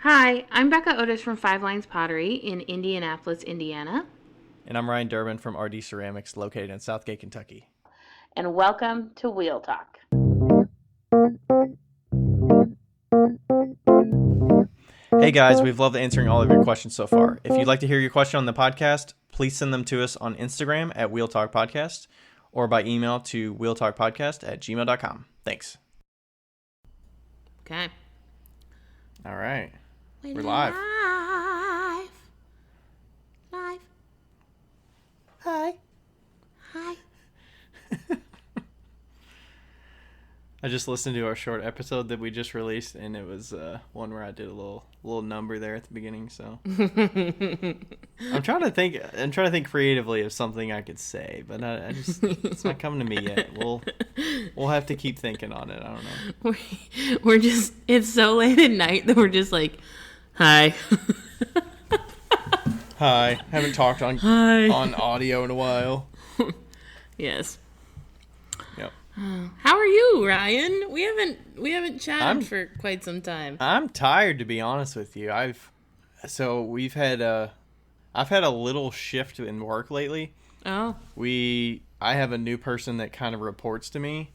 Hi, I'm Becca Otis from Five Lines Pottery in Indianapolis, Indiana. And I'm Ryan Durbin from RD Ceramics, located in Southgate, Kentucky. And welcome to Wheel Talk. Hey guys, we've loved answering all of your questions so far. If you'd like to hear your question on the podcast, please send them to us on Instagram at Wheel Talk Podcast or by email to wheeltalkpodcast@gmail.com. Thanks. Okay. All right. We're live. Live. Hi. Hi. I just listened to our short episode that we just released, and it was one where I did a little number there at the beginning. So I'm trying to think creatively of something I could say, but I just it's not coming to me yet. We'll have to keep thinking on it. I don't know. We're just it's so late at night that we're just like, hi. Hi. Haven't talked on audio in a while. Yes. Yep. How are you, Ryan? We haven't chatted for quite some time. I'm tired, to be honest with you. I've had a little shift in work lately. Oh. I have a new person that kind of reports to me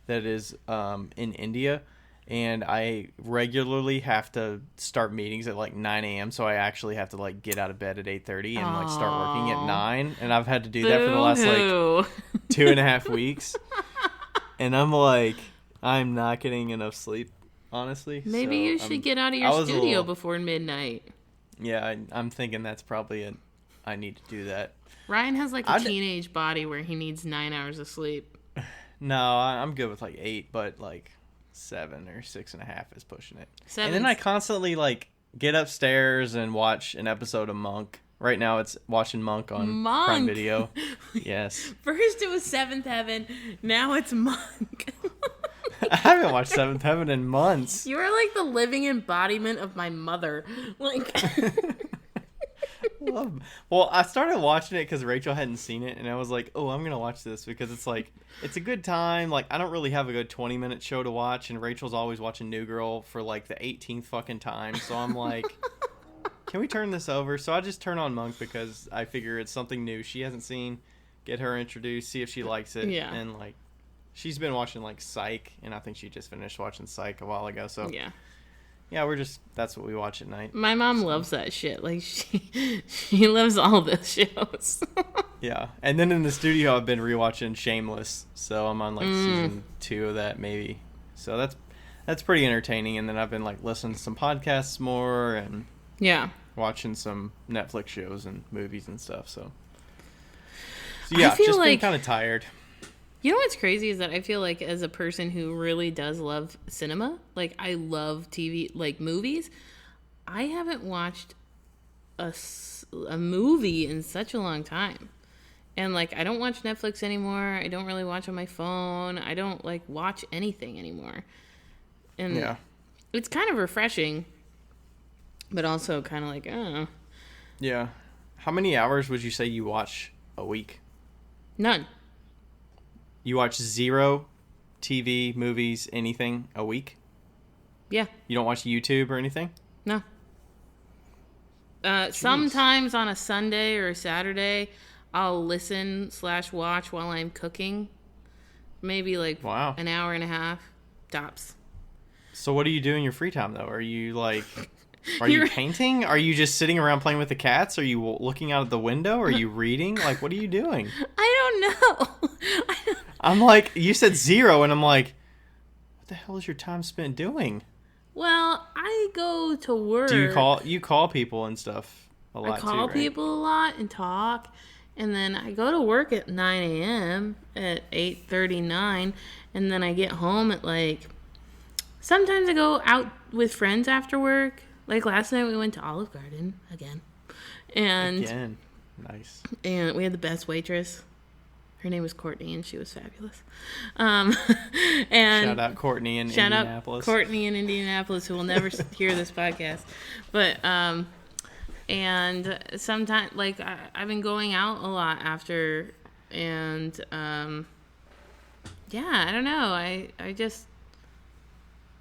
that is in India, and I regularly have to start meetings at like 9 a.m. So I actually have to like get out of bed at 8:30 and like start working at 9, and I've had to do that for the last like 2.5 weeks. And I'm like, I'm not getting enough sleep, honestly. Maybe you should get out of your studio before midnight. Yeah, I'm thinking that's probably it. I need to do that. Ryan has like a teenage body where he needs 9 hours of sleep. No, I'm good with like 8, but like 7 or 6.5 is pushing it. 7. And then I constantly like get upstairs and watch an episode of Monk. Right now it's watching Monk on Prime Video. Yes. First it was Seventh Heaven, now it's Monk. I haven't watched Seventh Heaven in months. You are like the living embodiment of my mother. Like, well, I started watching it because Rachel hadn't seen it, and I was like, oh, I'm going to watch this because it's like, it's a good time. Like, I don't really have a good 20-minute show to watch, and Rachel's always watching New Girl for like the 18th fucking time. So I'm like, can we turn this over? So I just turn on Monk because I figure it's something new she hasn't seen. Get her introduced, see if she likes it. Yeah. And like, she's been watching like Psych, and I think she just finished watching Psych a while ago. So yeah, that's what we watch at night. My mom loves that shit. Like she loves all those shows. Yeah. And then in the studio I've been rewatching Shameless. So I'm on like season 2 of that maybe. So that's pretty entertaining. And then I've been like listening to some podcasts more and watching some Netflix shows and movies and stuff. So yeah, just been kind of tired. You know what's crazy is that I feel like as a person who really does love cinema, like I love TV, like movies, I haven't watched a movie in such a long time. And like I don't watch Netflix anymore. I don't really watch on my phone. I don't like watch anything anymore. And it's kind of refreshing, but also kind of like, oh. Yeah. How many hours would you say you watch a week? None. You watch 0 TV, movies, anything a week? Yeah. You don't watch YouTube or anything? No. Sometimes on a Sunday or a Saturday, I'll listen/watch while I'm cooking. Maybe like an hour and a half, tops. So what do you do in your free time, though? Are you like... Are you painting? Are you just sitting around playing with the cats? Are you looking out of the window? Are you reading? Like, what are you doing? I don't know. I'm like, you said 0, and I'm like, what the hell is your time spent doing? Well, I go to work. Do you call people and stuff a lot too, right? I call people a lot and talk, and then I go to work at 9 a.m. at 8:39, and then I get home at like, sometimes I go out with friends after work. Like last night we went to Olive Garden again. Again. Nice. And we had the best waitress. Her name was Courtney and she was fabulous. And shout out Courtney in Indianapolis. Courtney in Indianapolis, who will never hear this podcast. But and sometimes like I've been going out a lot after, and yeah, I don't know. I just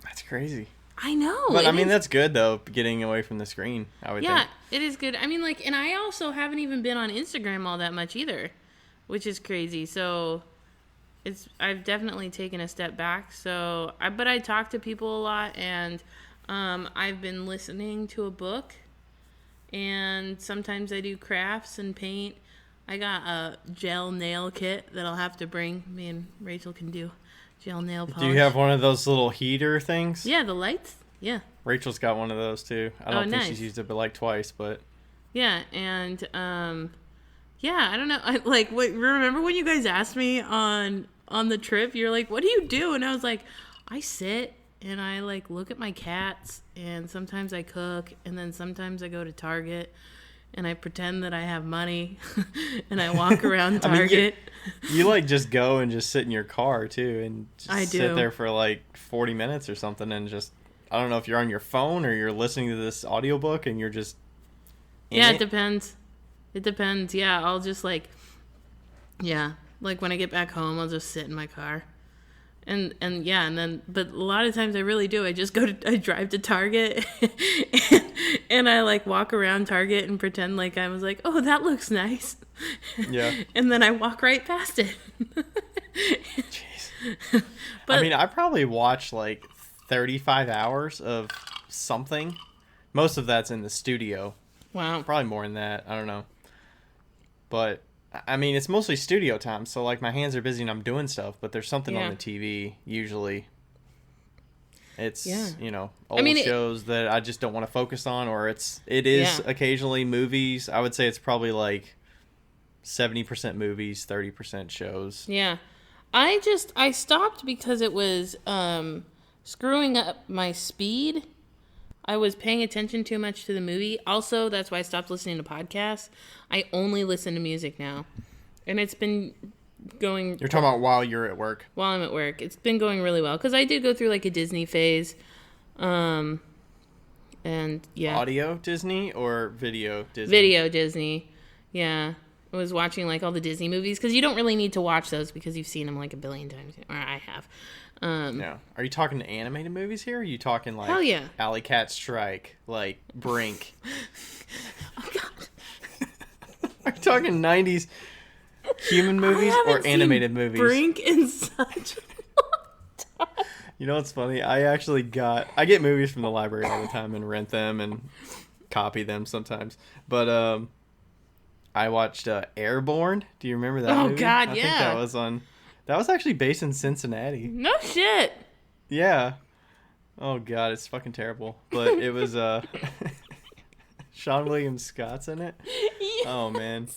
That's crazy. I know. But I mean, that's good though, getting away from the screen, I would think. Yeah, it is good. I mean, like, and I also haven't even been on Instagram all that much either, which is crazy. So I've definitely taken a step back. But I talk to people a lot, and I've been listening to a book, and sometimes I do crafts and paint. I got a gel nail kit that I'll have to bring. Me and Rachel can do gel nail polish. Do you have one of those little heater things? Yeah, the lights. Yeah. Rachel's got one of those too. I don't think nice. she's used it but like twice, but yeah, and yeah, I don't know. Remember when you guys asked me on the trip? You're like, "What do you do?" And I was like, "I sit and I like look at my cats, and sometimes I cook, and then sometimes I go to Target and I pretend that I have money and I walk around Target." You like just go and just sit in your car too and just sit there for like 40 minutes or something and just, I don't know if you're on your phone or you're listening to this audiobook and you're just it depends. It depends. Yeah, I'll just like when I get back home, I'll just sit in my car. And then but a lot of times I really do. I drive to Target and I like walk around Target and pretend like I was like, "Oh, that looks nice." Yeah. And then I walk right past it. Jeez. But I mean, I probably watch like 35 hours of something. Most of that's in the studio. Wow. Probably more than that. I don't know. But I mean, it's mostly studio time, so like my hands are busy and I'm doing stuff, but there's something on the TV usually. It's old shows that I just don't want to focus on, or it is occasionally movies. I would say it's probably like 70% movies, 30% shows. Yeah. I stopped because it was screwing up my speed. I was paying attention too much to the movie. Also, that's why I stopped listening to podcasts. I only listen to music now. And it's been going... You're talking about while you're at work? While I'm at work. It's been going really well. Because I did go through like a Disney phase. And yeah. Audio Disney or video Disney? Video Disney. Yeah. I was watching like all the Disney movies. Because you don't really need to watch those because you've seen them like a billion times. Or I have. Yeah. Are you talking animated movies here? Or are you talking like Hell yeah. Alley Cat Strike, like Brink? Oh God. Are you talking 90s human movies or animated movies? Brink in such a long time. You know what's funny? I get movies from the library all the time and rent them and copy them sometimes. But I watched Airborne. Do you remember that movie? Oh God, I yeah. think that was on. That was actually based in Cincinnati. No shit. Yeah. Oh God, it's fucking terrible. But it was Sean William Scott's in it. Yes. Oh man.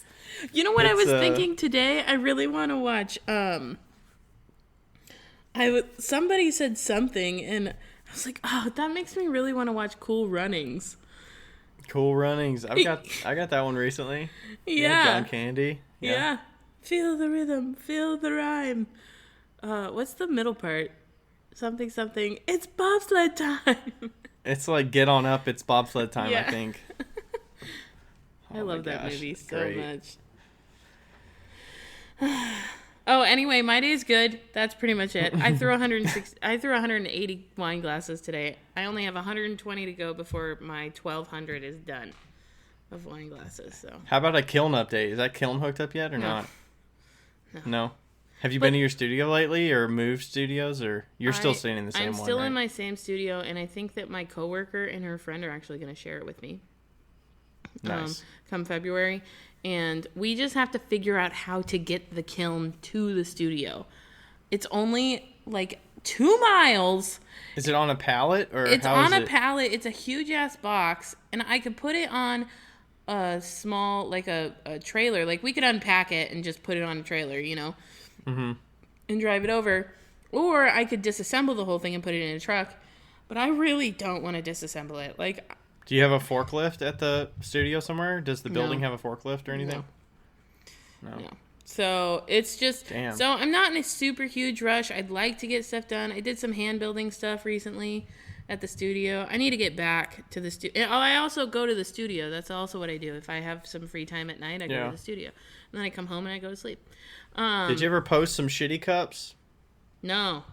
You know what I was thinking today? I really want to watch. Somebody said something, and I was like, "Oh, that makes me really want to watch Cool Runnings." Cool Runnings. I got that one recently. Yeah. John Candy. Yeah. Feel the rhythm. Feel the rhyme. What's the middle part? Something. It's bobsled time. It's like Get On Up. It's bobsled time. Yeah. I think. I love that movie so much. Oh, anyway, my day's good. That's pretty much it. I threw 180 wine glasses today. I only have 120 to go before my 1,200 is done of wine glasses. So. How about a kiln update? Is that kiln hooked up yet or not? No. Have you been to your studio lately or moved studios or you're still staying in the same one? I'm still in my same studio, and I think that my coworker and her friend are actually going to share it with me. Nice. Come February. And we just have to figure out how to get the kiln to the studio. It's only like 2 miles. Is it on a pallet or it's on a pallet? It's a huge ass box, and I could put it on a small, like a trailer. Like we could unpack it and just put it on a trailer, and drive it over. Or I could disassemble the whole thing and put it in a truck. But I really don't want to disassemble it. Like. Do you have a forklift at the studio somewhere? Does the building have a forklift or anything? No. So it's just... Damn. So I'm not in a super huge rush. I'd like to get stuff done. I did some hand building stuff recently at the studio. I need to get back to the studio. Oh, I also go to the studio. That's also what I do. If I have some free time at night, I go to the studio. And then I come home and I go to sleep. Did you ever post some shitty cups? No.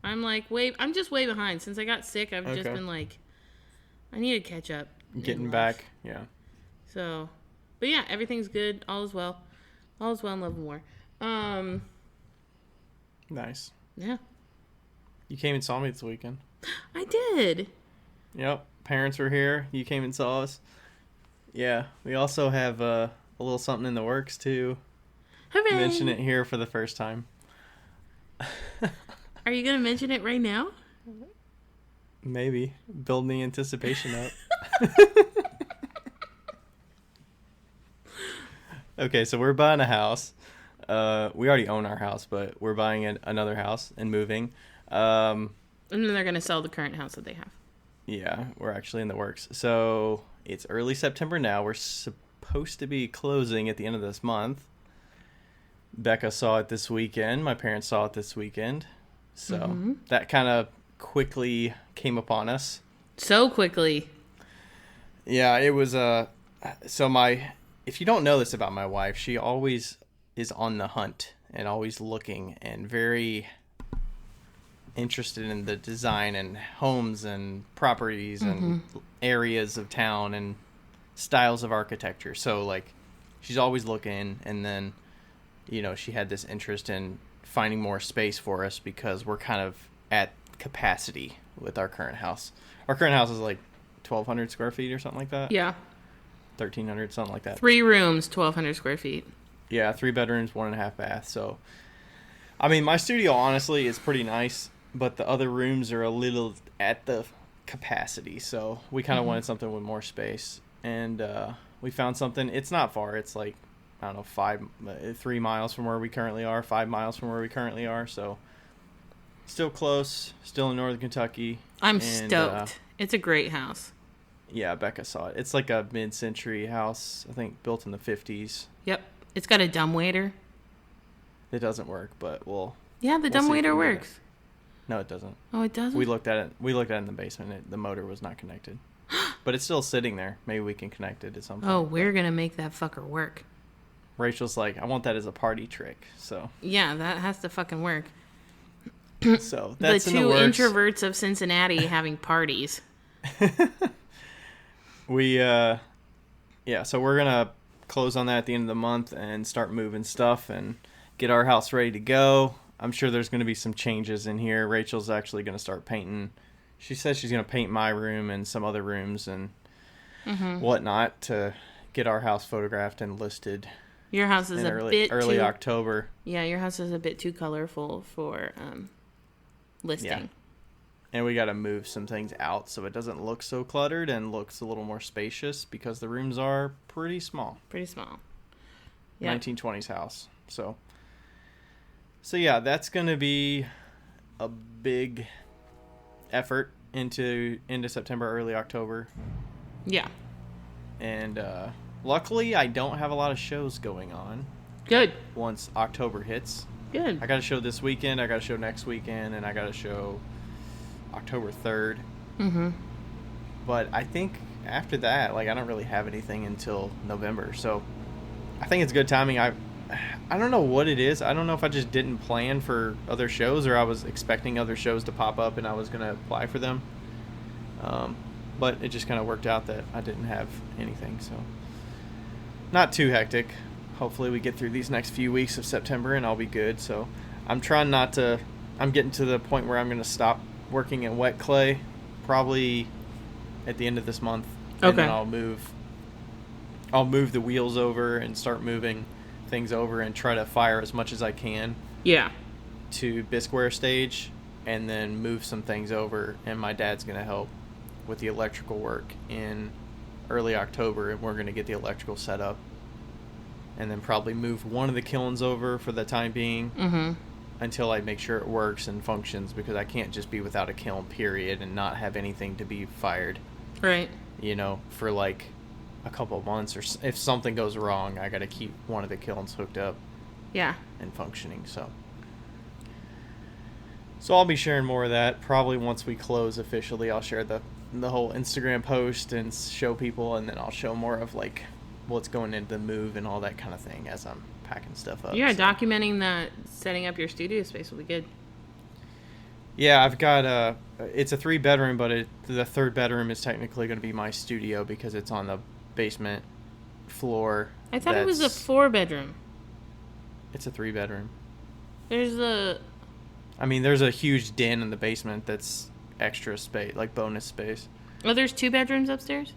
I'm just way behind. Since I got sick, I've just been like, I need to catch up. Getting back, yeah. So, but yeah, everything's good. All is well. All is well in love and war. Nice. Yeah. You came and saw me this weekend. I did. Yep. Parents were here. You came and saw us. Yeah. We also have a little something in the works, too. Hooray. Mention it here for the first time. Are you going to mention it right now? Maybe. Building the anticipation up. Okay, so we're buying a house. We already own our house, but we're buying another house and moving. And then they're going to sell the current house that they have. Yeah, we're actually in the works. So it's early September now. We're supposed to be closing at the end of this month. Becca saw it this weekend. My parents saw it this weekend. So that kind of quickly came upon us. So quickly. Yeah, it was if you don't know this about my wife, she always is on the hunt and always looking and very interested in the design and homes and properties and areas of town and styles of architecture. So like she's always looking, and then she had this interest in finding more space for us because we're kind of at capacity with our current house. Our current house is like 1,200 square feet or something like that. Yeah. 1,300, something like that. 3 rooms, 1,200 square feet. Yeah, 3 bedrooms, 1.5 baths. So, I mean, my studio honestly is pretty nice, but the other rooms are a little at the capacity. So we kind of wanted something with more space, and we found something. It's not far. It's like, I don't know, 3 miles from where we currently are, 5 miles from where we currently are. So still close, still in northern Kentucky. I'm stoked. It's a great house. Yeah, Becca saw it. It's like a mid-century house, I think, built in the 50s. Yep. It's got a dumbwaiter. It doesn't work, but Yeah, the dumbwaiter works. No, it doesn't. Oh, it doesn't? We looked at it. We looked at it in the basement. The motor was not connected. But it's still sitting there. Maybe we can connect it at some point. Oh, we're going to make that fucker work. Rachel's like, I want that as a party trick. So yeah, that has to fucking work. So that's the in the two works. introverts of Cincinnati having parties. So we're gonna close on that at the end of the month and start moving stuff and get our house ready to go. I'm sure there's gonna be some changes in here. Rachel's actually gonna start painting. She says she's gonna paint my room and some other rooms and whatnot to get our house photographed and listed. Your house is early October. Yeah, your house is a bit too colorful for listing. Yeah. And we got to move some things out so it doesn't look so cluttered and looks a little more spacious because the rooms are pretty small. Pretty small. Yeah. 1920s house. So yeah, that's going to be a big effort into September, early October. Yeah. And luckily, I don't have a lot of shows going on. Good. Once October hits. Good. I got a show this weekend, I got a show next weekend, and I got a show October 3rd. But I think after that, like, I don't really have anything until November. So I think it's good timing. I don't know what it is. I don't know if I just didn't plan for other shows or I was expecting other shows to pop up and I was going to apply for them. But it just kind of worked out that I didn't have anything. So not too hectic. Hopefully we get through these next few weeks of September and I'll be good. So I'm trying not to, I'm getting to the point where I'm going to stop working in wet clay probably at the end of this month. Okay. And then I'll move the wheels over and start moving things over and try to fire as much as I can. Yeah. To bisqueware stage and then move some things over, and my dad's going to help with the electrical work in early October, and we're going to get the electrical set up. And then probably move one of the kilns over for the time being until I make sure it works and functions, because I can't just be without a kiln, period, and not have anything to be fired. Right. You know, for like a couple of months, or if something goes wrong, I got to keep one of the kilns hooked up. Yeah. And functioning, so I'll be sharing more of that probably once we close officially. I'll share the whole Instagram post and show people, and then I'll show more of like what's going into the move and all that kind of thing as I'm packing stuff up. Yeah, so documenting that, setting up your studio space will be good. Yeah, I've got it's a 3-bedroom, but the third bedroom is technically going to be my studio because it's on the basement floor. I thought it was a 4-bedroom. It's a 3-bedroom. There's a... I mean, there's a huge den in the basement that's extra space, like bonus space. Oh, there's 2 bedrooms upstairs?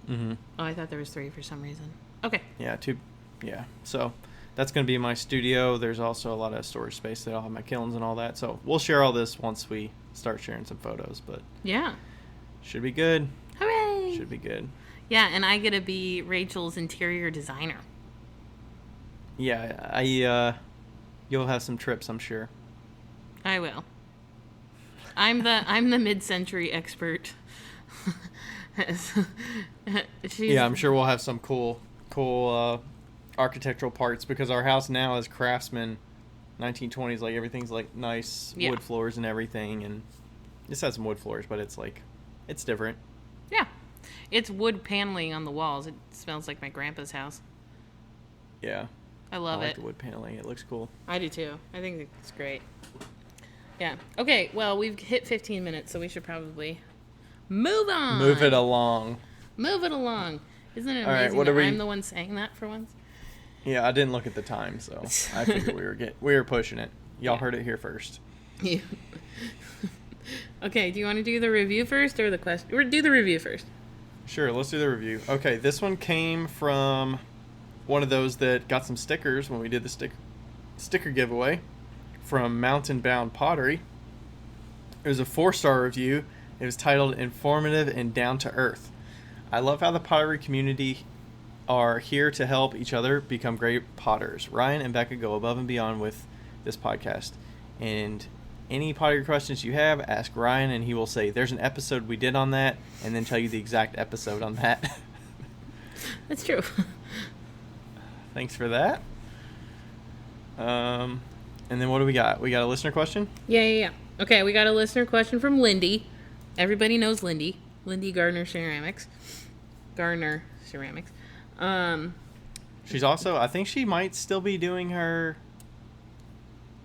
Mm-hmm. Oh, I thought there was 3 for some reason. Okay. Yeah, 2. Yeah, so that's going to be my studio. There's also a lot of storage space that I'll have my kilns and all that. So we'll share all this once we start sharing some photos, but yeah, should be good. Hooray! Should be good. Yeah, and I get to be Rachel's interior designer. Yeah, you'll have some trips, I'm sure. I will. I'm the mid-century expert. Yeah, I'm sure we'll have some cool architectural parts because our house now is craftsman 1920s. Like everything's like nice wood floors and everything, and this has some wood floors, but it's different. Yeah, it's wood paneling on the walls. It smells like my grandpa's house. Yeah, I love the wood paneling. It looks cool. I do too. I think it's great. Yeah. Okay. Well, we've hit 15 minutes, so we should probably move on. Move it along. Move it along. Isn't it All amazing right, that I'm the one saying that for once? Yeah, I didn't look at the time, so I figured we were pushing it. Y'all heard it here first. Yeah. Okay, do you want to do the review first or the question? Or do the review first. Sure, let's do the review. Okay, this one came from one of those that got some stickers when we did the sticker giveaway from Mountain Bound Pottery. It was a 4-star review. It was titled Informative and Down to Earth. I love how the pottery community are here to help each other become great potters. Ryan and Becca go above and beyond with this podcast. And any pottery questions you have, ask Ryan and he will say, there's an episode we did on that, and then tell you the exact episode on that. That's true. Thanks for that. And then what do we got? We got a listener question? Yeah. Okay, we got a listener question from Lindy. Everybody knows Lindy. Lindy Gardner Ceramics. She's also, I think she might still be doing her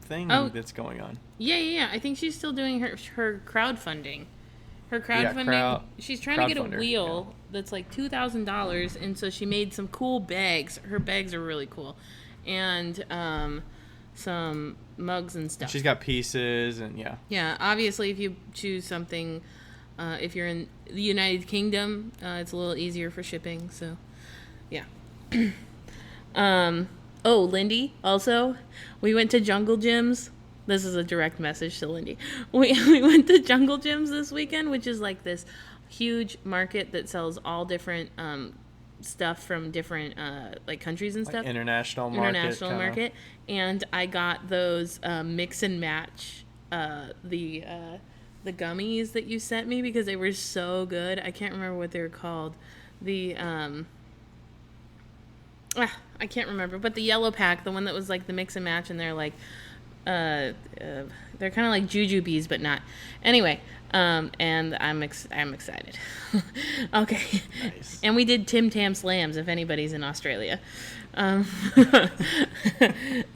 thing that's going on. Yeah. I think she's still doing her crowdfunding. Her crowdfunding. She's trying to get a wheel that's like $2,000, and so she made some cool bags. Her bags are really cool, and some mugs and stuff. She's got pieces and Yeah, obviously, if you choose something, if you're in the United Kingdom, it's a little easier for shipping. So, yeah. Oh, Lindy. Also, we went to Jungle Gyms. This is a direct message to Lindy. We went to Jungle Gyms this weekend, which is like this huge market that sells all different stuff from different like countries and like stuff. International market. And I got those mix and match the gummies that you sent me because they were so good. I can't remember what they were called. I can't remember, but the yellow pack, the one that was like the mix and match, and they're like they're kind of like jujubes, but not. Anyway, and I'm excited. Okay. Nice. And we did Tim Tam Slams if anybody's in Australia.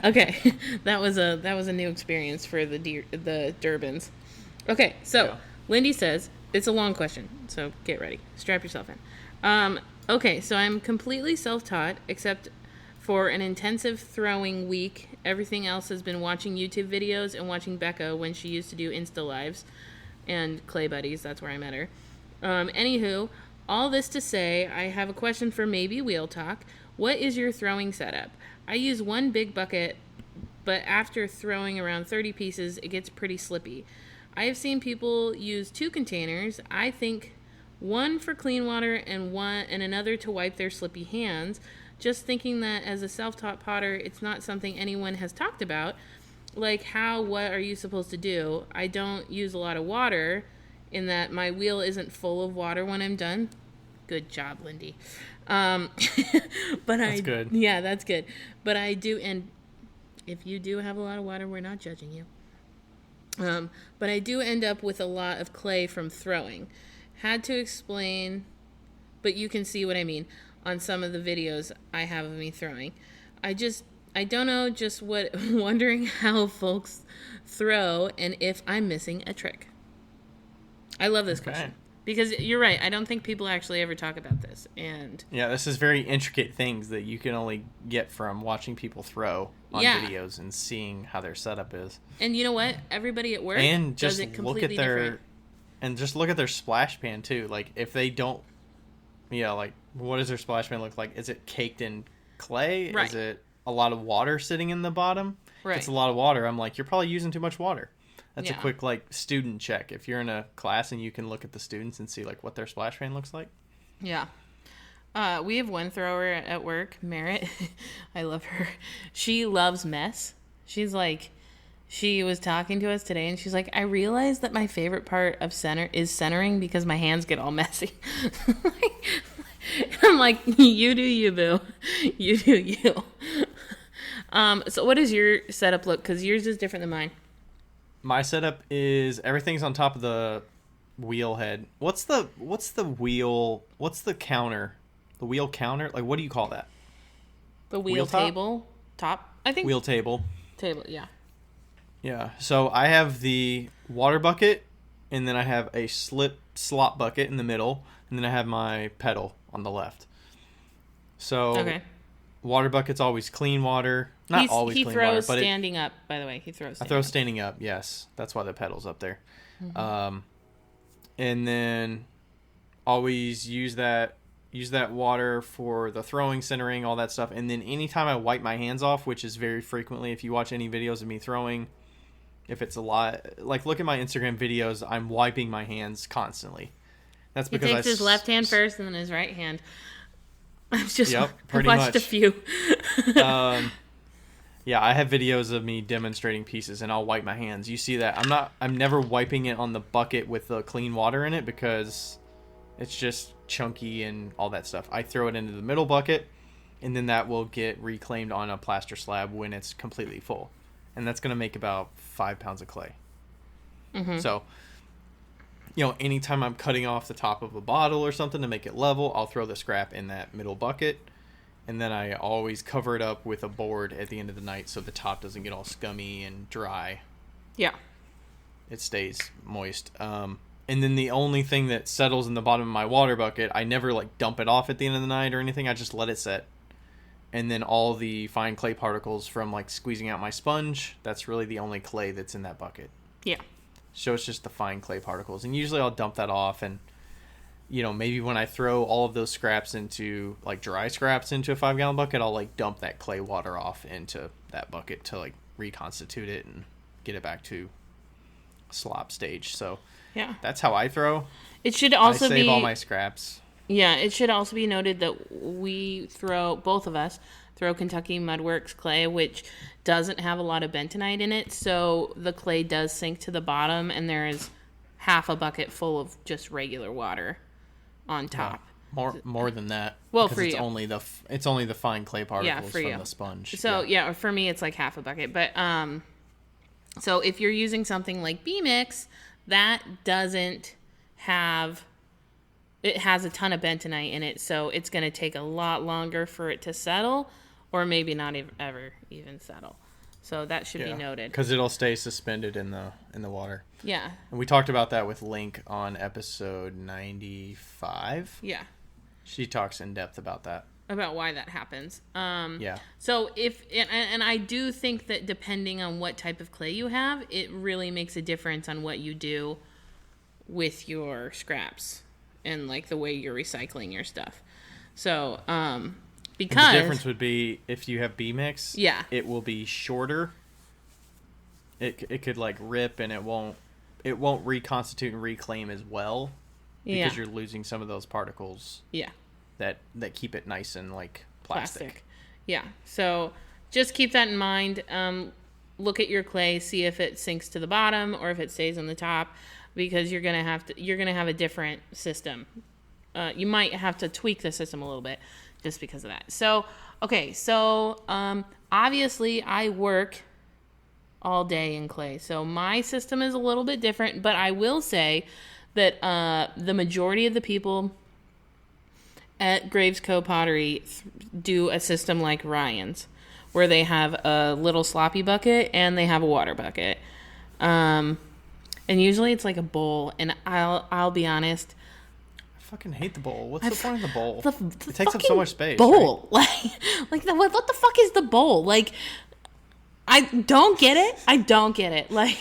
Okay, that was a new experience for the Durbans. Okay, so Lindy says it's a long question, so get ready, strap yourself in. Okay, so I'm completely self-taught except for an intensive throwing week. Everything else has been watching YouTube videos and watching Becca when she used to do Insta Lives and Clay Buddies. That's where I met her. Anywho, all this to say, I have a question for maybe Wheel Talk. What is your throwing setup? I use one big bucket, but after throwing around 30 pieces, it gets pretty slippy. I have seen people use 2 containers. I think one for clean water and another to wipe their slippy hands. Just thinking that as a self-taught potter, it's not something anyone has talked about. Like what are you supposed to do? I don't use a lot of water in that my wheel isn't full of water when I'm done. Good job, Lindy. But that's good. Yeah, that's good. But I do, and if you do have a lot of water, we're not judging you. But I do end up with a lot of clay from throwing. Had to explain, but you can see what I mean on some of the videos I have of me throwing. I just I don't know, just wondering how folks throw and if I'm missing a trick. I love this question. Because you're right, I don't think people actually ever talk about this. And yeah, this is very intricate things that you can only get from watching people throw on videos and seeing how their setup is. And you know what? Everybody at work does it completely different. And just look at their splash pan too. Like if they don't, like what does their splash pan look like? Is it caked in clay? Right. Is it a lot of water sitting in the bottom? Right. If it's a lot of water, I'm like, you're probably using too much water. That's a quick student check. If you're in a class and you can look at the students and see like what their splash pan looks like. Yeah. We have one thrower at work, Merritt. I love her. She loves mess. She was talking to us today and she's like, I realized that my favorite part of centering because my hands get all messy. I'm like, you do you, boo. You do you. So what does your setup look? Because yours is different than mine. My setup is everything's on top of the wheel head. What's the wheel? What's the counter? The wheel counter? Like, what do you call that? The wheel table? Top? I think. Wheel table. Table, yeah. Yeah. So I have the water bucket, and then I have a slop bucket in the middle, and then I have my pedal on the left. So water bucket's always clean water. Not always clean water, but he throws standing up, by the way. He throws standing up. I throw standing up, yes. That's why the pedal's up there. Mm-hmm. And then always use that water for the throwing, centering, all that stuff. And then anytime I wipe my hands off, which is very frequently, if you watch any videos of me throwing, if it's a lot, like look at my Instagram videos, I'm wiping my hands constantly. That's because he takes his left hand first and then his right hand. I've just pretty watched much. a few. Yeah, I have videos of me demonstrating pieces, and I'll wipe my hands. You see that? I'm never wiping it on the bucket with the clean water in it because it's just chunky and all that stuff. I throw it into the middle bucket, and then that will get reclaimed on a plaster slab when it's completely full. And that's going to make about 5 pounds of clay. Mm-hmm. So, anytime I'm cutting off the top of a bottle or something to make it level, I'll throw the scrap in that middle bucket. And then I always cover it up with a board at the end of the night so the top doesn't get all scummy and dry. Yeah. It stays moist. And then the only thing that settles in the bottom of my water bucket, I never dump it off at the end of the night or anything. I just let it set. And then all the fine clay particles from squeezing out my sponge, that's really the only clay that's in that bucket. Yeah. So it's just the fine clay particles. And usually I'll dump that off and maybe when I throw all of those scraps into dry scraps into a 5-gallon bucket, I'll dump that clay water off into that bucket to reconstitute it and get it back to slop stage. So yeah, that's how I throw. It should also I save all my scraps. Yeah, it should also be noted that both of us throw Kentucky Mudworks clay, which doesn't have a lot of bentonite in it, so the clay does sink to the bottom, and there is half a bucket full of just regular water on top. Yeah, more than that. Well, for it's you, only the fine clay particles from the sponge. So for me, it's half a bucket. But so if you're using something like B-Mix, that doesn't have. It has a ton of bentonite in it, so it's going to take a lot longer for it to settle, or maybe not ever even settle. So that should be noted. Because it'll stay suspended in the water. Yeah. And we talked about that with Link on episode 95. Yeah. She talks in depth about that. About why that happens. Yeah. So and I do think that depending on what type of clay you have, it really makes a difference on what you do with your scraps and the way you're recycling your stuff. So, because the difference would be if you have B-Mix, it will be shorter. It could rip and it won't reconstitute and reclaim as well because you're losing some of those particles. Yeah. That keep it nice and plastic. Yeah. So just keep that in mind. Look at your clay, see if it sinks to the bottom or if it stays on the top, because you're gonna have a different system. You might have to tweak the system a little bit just because of that. So obviously I work all day in clay, so my system is a little bit different. But I will say that the majority of the people at Graves Co. Pottery do a system like Ryan's, where they have a little sloppy bucket and they have a water bucket. And usually it's like a bowl, and I'll be honest, I fucking hate the bowl. What's the point of the bowl? The it takes up so much space. Bowl. Right? What the fuck is the bowl? Like, I don't get it. Like,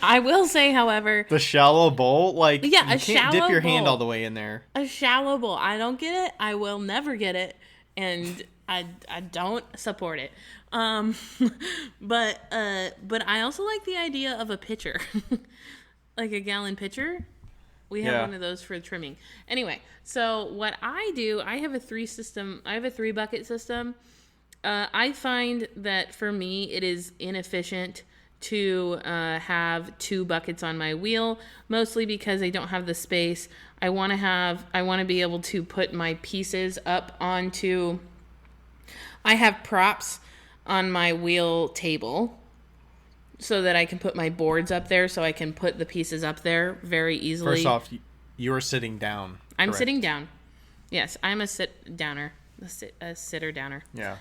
I will say, however, the shallow bowl, like, yeah, you can't dip your hand all the way in there. A shallow bowl. I don't get it. I will never get it, and I don't support it. But I also like the idea of a pitcher, like a gallon pitcher. We have one of those for trimming. Anyway, so what I do, I have a 3-bucket system. I find that for me, it is inefficient to have 2 buckets on my wheel, mostly because I don't have the space. I want to be able to put my pieces up onto. I have props on my wheel table so that I can put my boards up there, so I can put the pieces up there very easily. First off, you're sitting down. I'm sitting down. Yes, I'm a sit downer, a sitter downer. Yeah.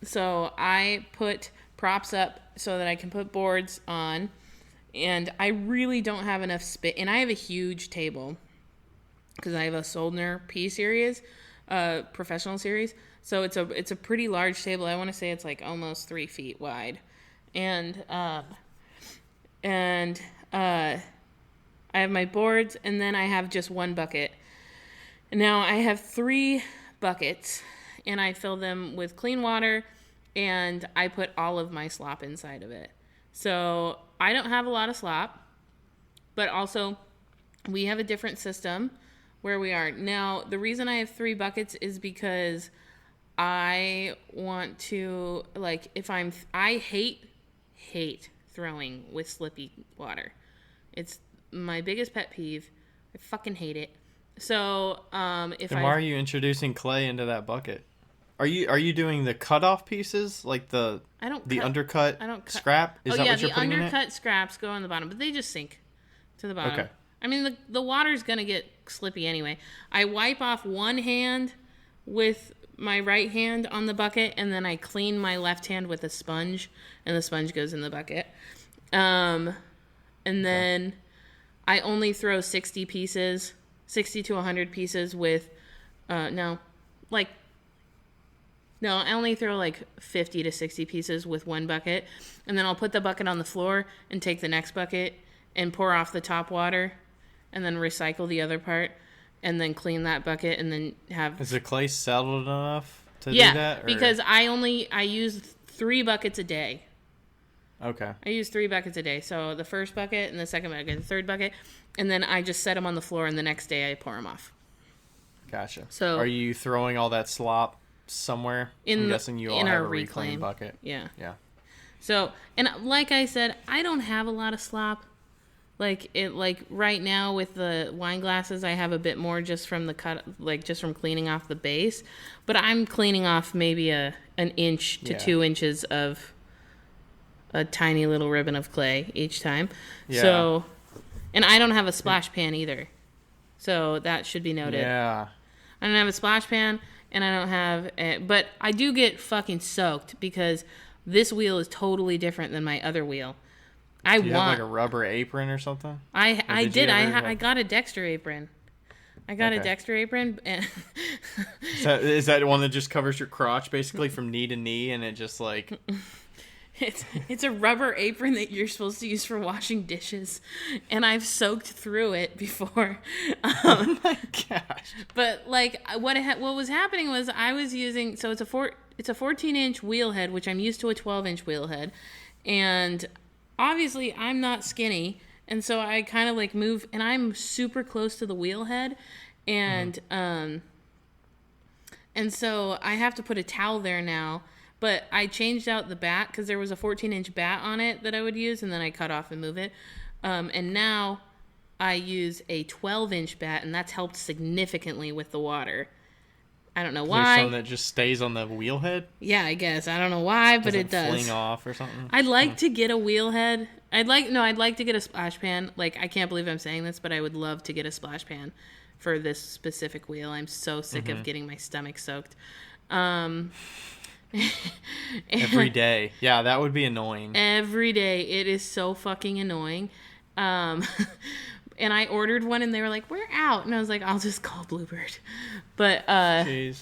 So I put props up so that I can put boards on, and I really don't have enough space. And I have a huge table because I have a Soldner P series, professional series. So it's a pretty large table. I want to say it's like almost 3 feet wide. And I have my boards, and then I have just 1 bucket. Now I have 3 buckets, and I fill them with clean water, and I put all of my slop inside of it. So I don't have a lot of slop, but also we have a different system where we are. Now, the reason I have 3 buckets is because I want to, like, I hate throwing with slippy water. It's my biggest pet peeve. I fucking hate it. So, why are you introducing clay into that bucket? Are you doing the cutoff pieces, like the undercut scrap? Is that what you're putting in it? The undercut scraps go on the bottom, but they just sink to the bottom. Okay. I mean, the water's gonna get slippy anyway. I wipe off one hand with my right hand on the bucket, and then I clean my left hand with a sponge, and the sponge goes in the bucket. And then I only throw 60 to 100 pieces with, I only throw like 50 to 60 pieces with 1 bucket, and then I'll put the bucket on the floor and take the next bucket and pour off the top water, and then recycle the other part, and then clean that bucket, and then have. Is the clay settled enough to do that? Yeah, because I use 3 buckets a day. Okay. I use 3 buckets a day. So the first bucket and the second bucket, the third bucket, and then I just set them on the floor, and the next day I pour them off. Gotcha. So are you throwing all that slop somewhere? I'm guessing you all have a reclaim bucket. Yeah. Yeah. So, and like I said, I don't have a lot of slop. Like right now with the wine glasses, I have a bit more just from just from cleaning off the base. But I'm cleaning off maybe an inch to 2 inches of a tiny little ribbon of clay each time. Yeah. So, and I don't have a splash pan either. So that should be noted. Yeah. I don't have a splash pan, and I don't have but I do get fucking soaked because this wheel is totally different than my other wheel. Do you have like a rubber apron or something? I did. I got a Dexter apron. I got a Dexter apron. And is that the one that just covers your crotch basically from knee to knee, and it just like... It's a rubber apron that you're supposed to use for washing dishes, and I've soaked through it before. Oh my gosh! But like what was happening was I was using it's a 14-inch wheel head, which I'm used to a 12-inch wheel head, and obviously I'm not skinny, and so I kind of like move, and I'm super close to the wheel head, and and so I have to put a towel there now. But I changed out the bat because there was a 14-inch bat on it that I would use, and then I cut off and move it. And now I use a 12-inch bat, and that's helped significantly with the water. I don't know why. There's something that just stays on the wheel head? Yeah, I guess. I don't know why, but it does. Fling off or something? I'd like to get a wheel head. I'd like to get a splash pan. Like, I can't believe I'm saying this, but I would love to get a splash pan for this specific wheel. I'm so sick of getting my stomach soaked. Every day. Yeah, that would be annoying. Every day. It is so fucking annoying. And I ordered one and they were like, we're out. And I was like, I'll just call Bluebird. But, Jeez.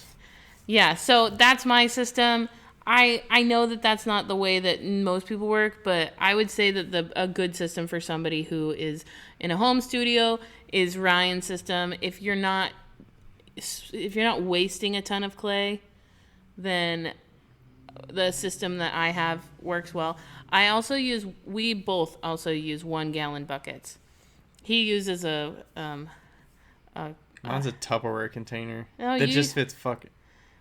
yeah, so that's my system. I know that that's not the way that most people work, but I would say that a good system for somebody who is in a home studio is Ryan's system. If you're not wasting a ton of clay, then the system that I have works well. We both also use 1 gallon buckets. He uses Mine's a Tupperware container that just fits fucking.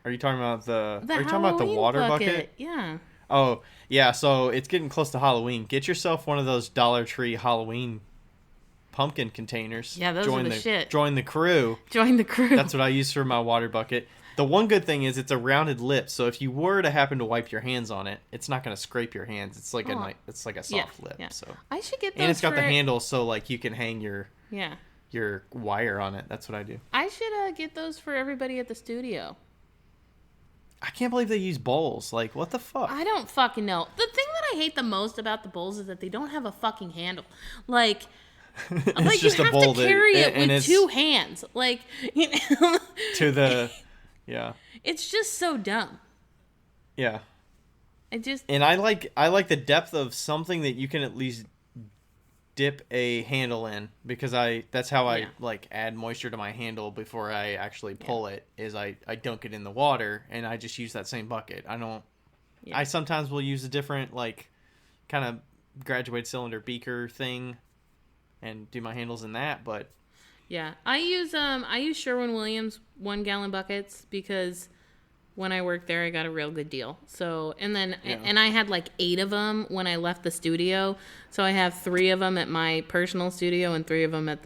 Are you talking about are you talking about the water bucket? Yeah. Oh, yeah, so it's getting close to Halloween. Get yourself one of those Dollar Tree Halloween pumpkin containers. Yeah, those are the shit. Join the crew. Join the crew. That's what I use for my water bucket. The one good thing is it's a rounded lip, so if you were to happen to wipe your hands on it, it's not going to scrape your hands. It's like a soft lip. Yeah. So I should get those. And it's got the handle, so like you can hang your your wire on it. That's what I do. I should get those for everybody at the studio. I can't believe they use bowls. Like, what the fuck? I don't fucking know. The thing that I hate the most about the bowls is that they don't have a fucking handle. Like it's just you a have bowl to carry it with 2 hands. Like, you know. Yeah. It's just so dumb. Yeah. And I like the depth of something that you can at least dip a handle in, because that's how I like add moisture to my handle before I actually pull it, is I dunk it in the water and I just use that same bucket. I sometimes will use a different like kind of graduated cylinder beaker thing and do my handles in that, but yeah, I use Sherwin-Williams 1 gallon buckets because when I worked there, I got a real good deal. So, and I had like 8 of them when I left the studio. So I have 3 of them at my personal studio and 3 of them at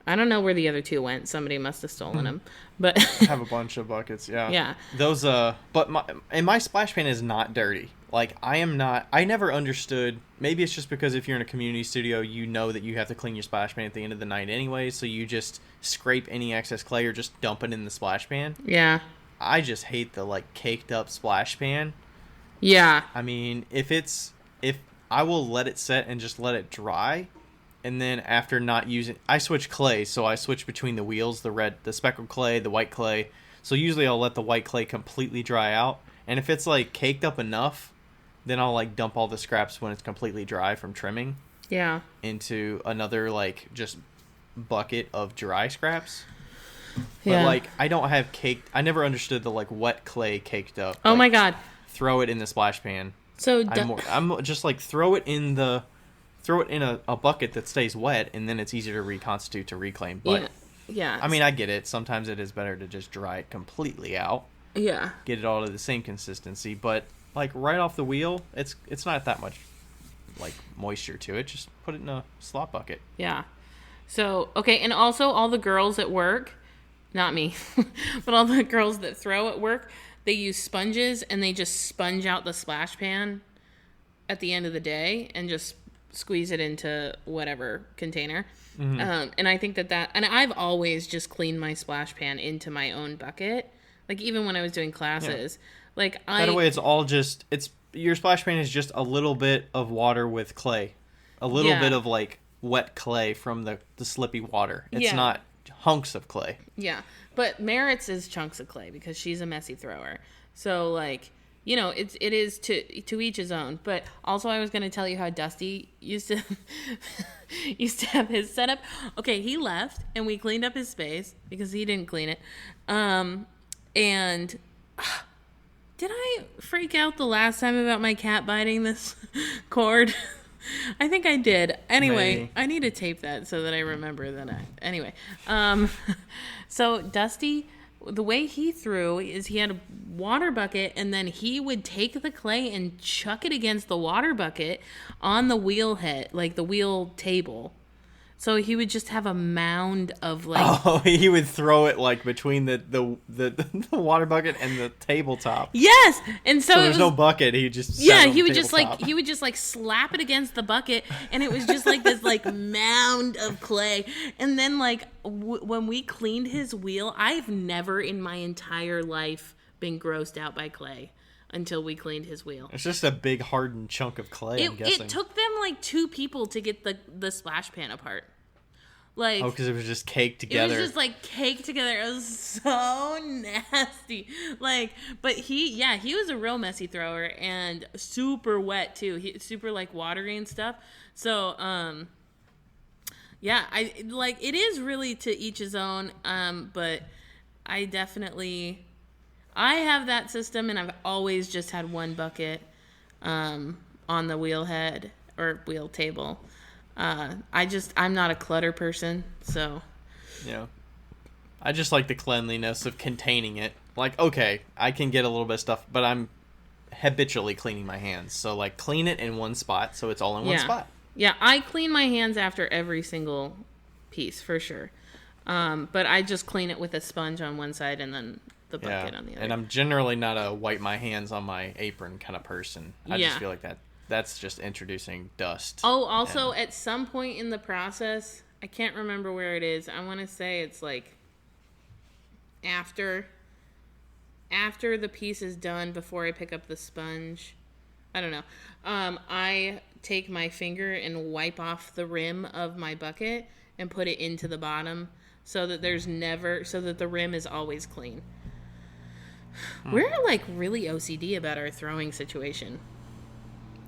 I don't know where the other 2 went. Somebody must have stolen them. But I have a bunch of buckets. Yeah. Yeah. Those, but my splash pan is not dirty. Like, I never understood, maybe it's just because if you're in a community studio, you know that you have to clean your splash pan at the end of the night anyway, so you just scrape any excess clay or just dump it in the splash pan. Yeah. I just hate the, like, caked up splash pan. Yeah. I mean, if I will let it set and just let it dry, and then after not using, I switch clay, so I switch between the wheels, the speckled clay, the white clay, so usually I'll let the white clay completely dry out, and if it's, like, caked up enough, then I'll, like, dump all the scraps when it's completely dry from trimming. Yeah. Into another, like, just bucket of dry scraps. Yeah. But, like, I don't have I never understood the, like, wet clay caked up. Oh, like, my God. Throw it in the splash pan. So I'm just, like, throw it in a bucket that stays wet, and then it's easier to reconstitute, to reclaim. But, yeah. I mean, I get it. Sometimes it is better to just dry it completely out. Yeah. Get it all to the same consistency, but... like right off the wheel, it's not that much like moisture to it. Just put it in a slop bucket. Yeah. So, okay, and also all the girls at work, not me, but all the girls that throw at work, they use sponges and they just sponge out the splash pan at the end of the day and just squeeze it into whatever container. Mm-hmm. And I think and I've always just cleaned my splash pan into my own bucket. Like even when I was doing classes. Yeah. Like that way, it's all just your splash pan is just a little bit of water with clay, a little bit of like wet clay from the slippy water. It's not hunks of clay. Yeah, but Merritt's is chunks of clay because she's a messy thrower. So like it is to each his own. But also, I was going to tell you how Dusty used to have his setup. Okay, he left and we cleaned up his space because he didn't clean it, and. Did I freak out the last time about my cat biting this cord? I think I did. Anyway, maybe. I need to tape that so that I remember that Anyway, so Dusty, the way he threw is he had a water bucket and then he would take the clay and chuck it against the water bucket on the wheel head, like the wheel table. So he would just have a mound of like. Oh, he would throw it like between the water bucket and the tabletop. Yes, and so there's no bucket. He just he would just like slap it against the bucket, and it was just like this like mound of clay. And then like when we cleaned his wheel, I've never in my entire life been grossed out by clay until we cleaned his wheel. It's just a big hardened chunk of clay, I'm guessing. It took them like 2 people to get the splash pan apart. Like, because it was just caked together. It was just like caked together. It was so nasty. Like, but he was a real messy thrower and super wet too. Super like watery and stuff. So, yeah, it is really to each his own. But I have that system, and I've always just had one bucket, on the wheel head or wheel table. I'm not a clutter person, so. Yeah. I just like the cleanliness of containing it. Like, okay, I can get a little bit of stuff, but I'm habitually cleaning my hands. So, like, clean it in one spot so it's all in one spot. Yeah, I clean my hands after every single piece, for sure. But I just clean it with a sponge on one side and then the bucket on the other. And I'm generally not a wipe my hands on my apron kind of person. I just feel like that's just introducing dust. Oh, also, at some point in the process, I can't remember where it is. I want to say it's like after the piece is done, before I pick up the sponge. I don't know. I take my finger and wipe off the rim of my bucket and put it into the bottom so that the rim is always clean. We're like really OCD about our throwing situation.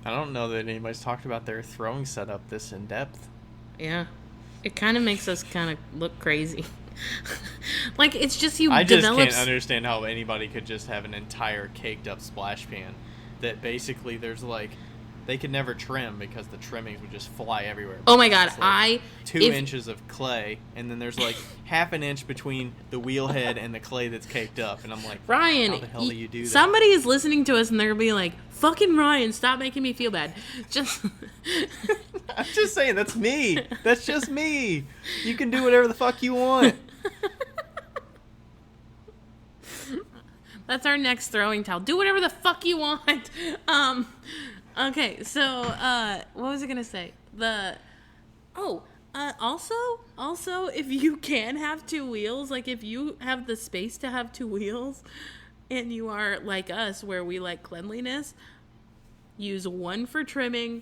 I don't know that anybody's talked about their throwing setup this in depth. Yeah. It kind of makes us kind of look crazy. Like, it's just I just can't understand how anybody could just have an entire caked up splash pan that basically there's like, they could never trim because the trimmings would just fly everywhere. Oh my God, like 2 inches of clay, and then there's like half an inch between the wheel head and the clay that's caked up, and I'm like, Ryan, how the hell do you do that? Somebody is listening to us and they're gonna be like, fucking Ryan, stop making me feel bad. Just I'm just saying, that's me. That's just me. You can do whatever the fuck you want. That's our next throwing towel. Do whatever the fuck you want. Okay, so what was I gonna say? Also, if you can have 2 wheels, like if you have the space to have 2 wheels, and you are like us, where we like cleanliness, use one for trimming,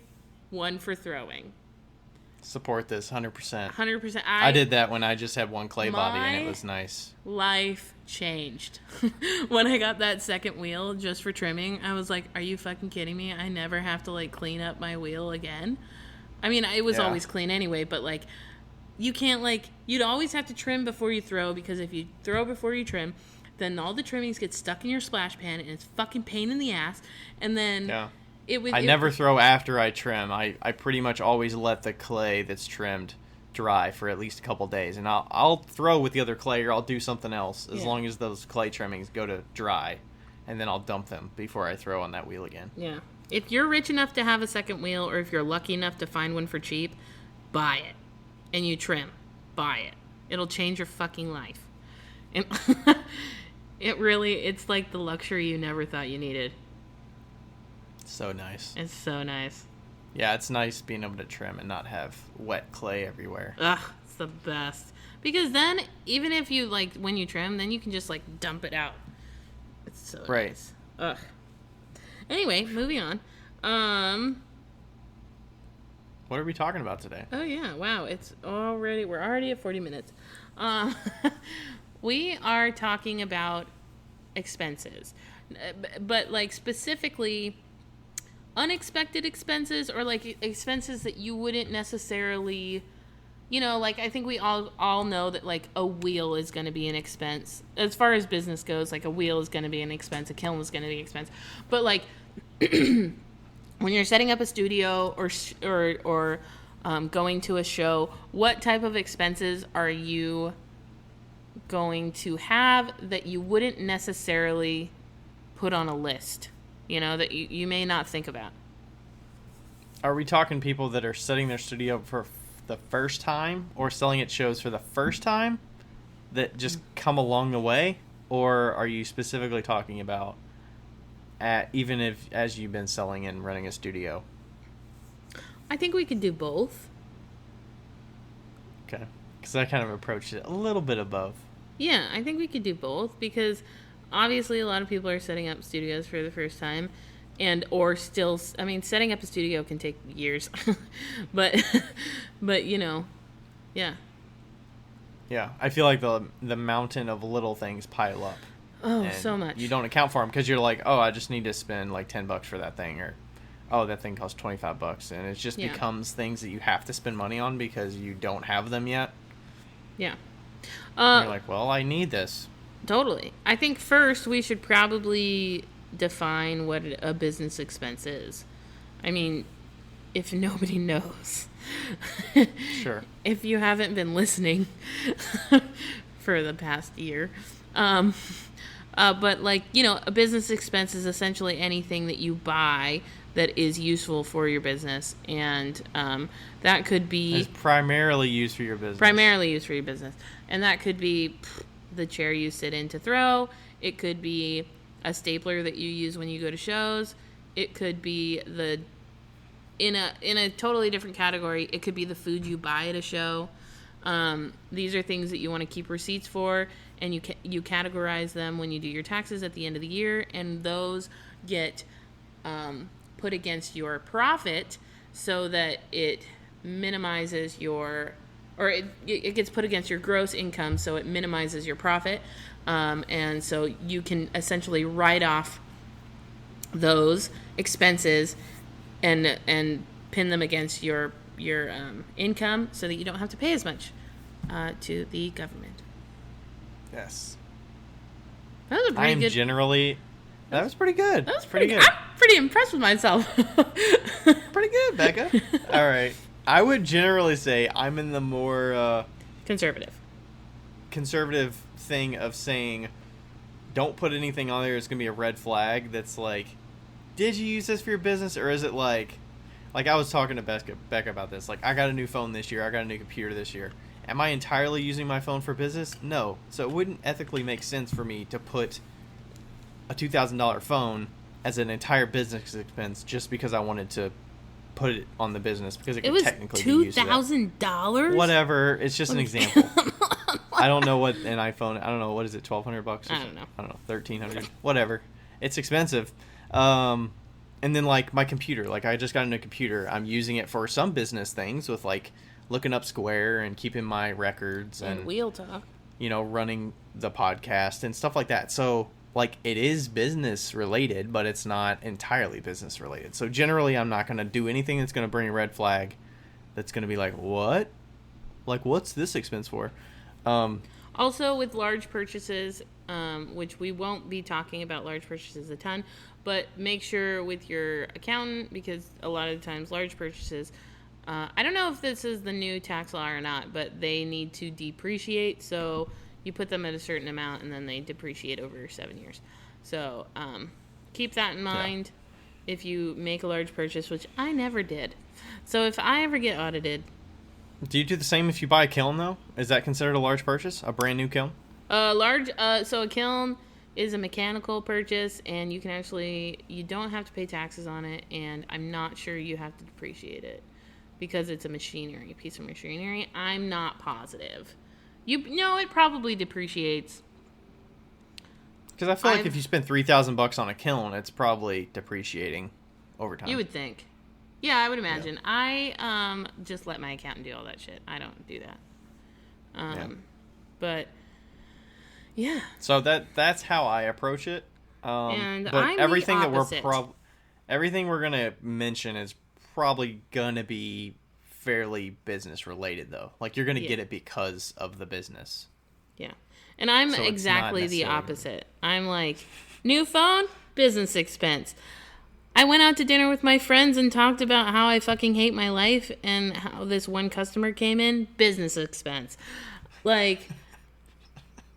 one for throwing. Support this 100%. 100%. I did that when I just had one clay body, and it was nice. Life changed. When I got that second wheel just for trimming, I was like, are you fucking kidding me? I never have to like clean up my wheel again. I mean, it was always clean anyway, but like, you can't like, you'd always have to trim before you throw, because if you throw before you trim, then all the trimmings get stuck in your splash pan, and it's fucking pain in the ass. And then I never throw after I trim. I pretty much always let the clay that's trimmed dry for at least a couple days, and I'll throw with the other clay, or I'll do something else as long as those clay trimmings go to dry, and then I'll dump them before I throw on that wheel again. Yeah. If you're rich enough to have a second wheel, or if you're lucky enough to find one for cheap, buy it. And you trim. Buy it. It'll change your fucking life. And it's like the luxury you never thought you needed. So nice. It's so nice. Yeah, it's nice being able to trim and not have wet clay everywhere. Ugh, it's the best. Because then, even if you, like, when you trim, then you can just, like, dump it out. It's so nice. Ugh. Anyway, moving on. What are we talking about today? Oh, yeah. Wow. We're already at 40 minutes. We are talking about expenses. But, like, specifically unexpected expenses, or like expenses that you wouldn't necessarily, like, I think we all know that like a wheel is going to be an expense as far as business goes. Like, a wheel is going to be an expense, a kiln is going to be an expense. But like when you're setting up a studio or going to a show, what type of expenses are you going to have that you wouldn't necessarily put on a list? That you may not think about. Are we talking people that are setting their studio for the first time, or selling at shows for the first time that just come along the way? Or are you specifically talking about even if as you've been selling and running a studio? I think we could do both. Okay. Because I kind of approached it a little bit above. Yeah, I think we could do both, because obviously a lot of people are setting up studios for the first time, and or still, I mean, setting up a studio can take years, but yeah. Yeah, I feel like the mountain of little things pile up. Oh, so much. You don't account for them because you're like, oh, I just need to spend like $10 for that thing, or oh, that thing costs $25, and it just becomes things that you have to spend money on because you don't have them yet. Yeah. You're like, well, I need this. Totally. I think first we should probably define what a business expense is. I mean, if nobody knows. Sure. If you haven't been listening for the past year. But like, a business expense is essentially anything that you buy that is useful for your business. And that could be... It's primarily used for your business. Primarily used for your business. And that could be the chair you sit in to throw. It could be a stapler that you use when you go to shows. It could be in a totally different category, it could be the food you buy at a show. These are things that you want to keep receipts for, and you categorize them when you do your taxes at the end of the year, and those get put against your profit so that it minimizes it gets put against your gross income so it minimizes your profit, and so you can essentially write off those expenses and pin them against your income so that you don't have to pay as much to the government. Yes. That was a pretty good... That was pretty good. That was pretty good. I'm pretty impressed with myself. Pretty good, Becca. All right. I would generally say I'm in the more... conservative thing of saying, don't put anything on there that's going to be a red flag that's like, did you use this for your business, or is it like I was talking to Becca about this, like, I got a new phone this year, I got a new computer this year. Am I entirely using my phone for business? No. So it wouldn't ethically make sense for me to put a $2,000 phone as an entire business expense just because I wanted to put it on the business, because it could technically be used. $2,000? Whatever. It's just an example. I don't know what an iPhone, I don't know, what is it, $1,200? I don't know. I don't know, $1,300. Whatever. It's expensive. And then, like, my computer. Like, I just got a new computer. I'm using it for some business things with, like, looking up Square and keeping my records. And Wheel Talk. Running the podcast and stuff like that. So, like, it is business related, but it's not entirely business related. So, generally, I'm not going to do anything that's going to bring a red flag that's going to be like, what? Like, what's this expense for? Also, with large purchases, which we won't be talking about large purchases a ton, but make sure with your accountant, because a lot of times large purchases, I don't know if this is the new tax law or not, but they need to depreciate. So you put them at a certain amount and then they depreciate over 7 years. So keep that in mind if you make a large purchase, which I never did. So if I ever get audited... Do you do the same if you buy a kiln, though? Is that considered a large purchase? A brand new kiln? So a kiln is a mechanical purchase, and you don't have to pay taxes on it, and I'm not sure you have to depreciate it because it's a piece of machinery. I'm not positive. It probably depreciates. Because I feel like if you spend $3,000 on a kiln, it's probably depreciating over time. You would think. Yeah, I would imagine. Yeah. I just let my accountant do all that shit. I don't do that. But yeah. So that's how I approach it. And but I'm everything the that opposite. Everything we're gonna mention is probably gonna be fairly business related, though. Like, you're gonna get it because of the business. Yeah. And I'm exactly the opposite. I'm like, new phone, business expense. I went out to dinner with my friends and talked about how I fucking hate my life and how this one customer came in, business expense. Like,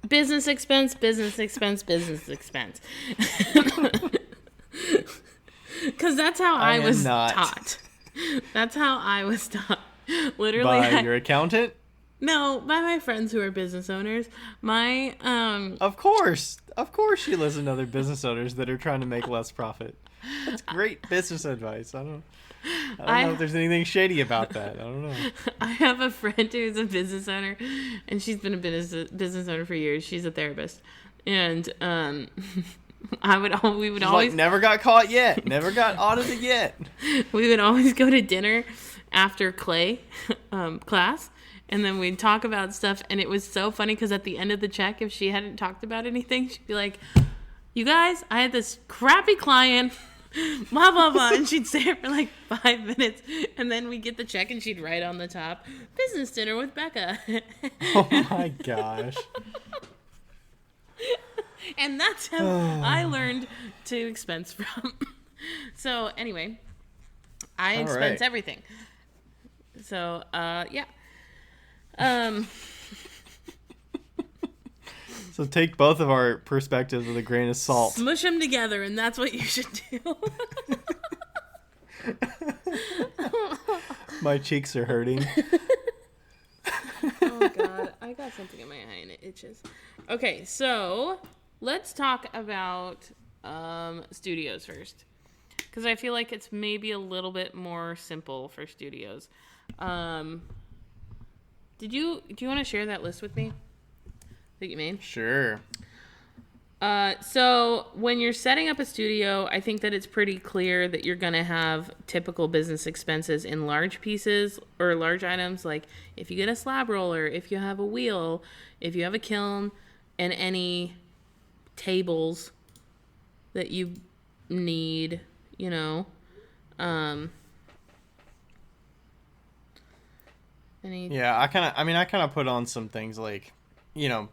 business expense, business expense, business expense. Because that's how I was taught. That's how I was taught. Literally. By your accountant? No, by my friends who are business owners. Of course you listen to other business owners that are trying to make less profit. That's great business advice. I don't know if there's anything shady about that. I don't know. I have a friend who's a business owner, and she's been a business owner for years. She's a therapist. And we would She's always like, never got caught yet. Never got audited yet. we would always go to dinner after clay class, and then we'd talk about stuff. And it was so funny because at the end of the check, if she hadn't talked about anything, she'd be like, "You guys, I had this crappy client." Blah blah blah, and she'd say it for like 5 minutes, and then we get the check, and she'd write on the top, "Business dinner with Becca." Oh my gosh! And that's how I learned to expense from. So anyway, I expense everything. So yeah. So take both of our perspectives with a grain of salt. Smush them together, and that's what you should do. My cheeks are hurting. Oh, God. I got something in my eye, and it itches. Okay, so let's talk about studios first. Because I feel like it's maybe a little bit more simple for studios. Do you want to share that list with me that you made? Sure. So when you're setting up a studio, I think that it's pretty clear that you're going to have typical business expenses in large pieces or large items. Like if you get a slab roller, if you have a wheel, if you have a kiln, and any tables that you need, you know, Yeah, I kind of put on some things like, you know,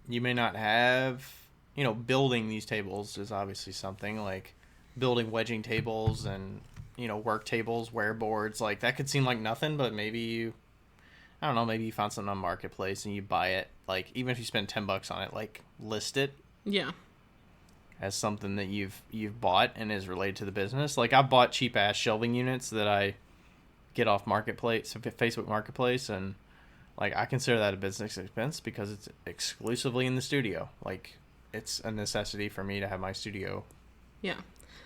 you may not have, you know, building these tables is obviously something like building wedging tables and, you know, work tables, wear boards. Like that could seem like nothing, but maybe I don't know, maybe you found something on Marketplace and you buy it. Like even if you spend $10 on it, like list it. Yeah. As something that you've bought and is related to the business. Like I bought cheap ass shelving units that I get off Marketplace, Facebook Marketplace, and like I consider that a business expense because it's exclusively in the studio. Like it's a necessity for me to have my studio. Yeah.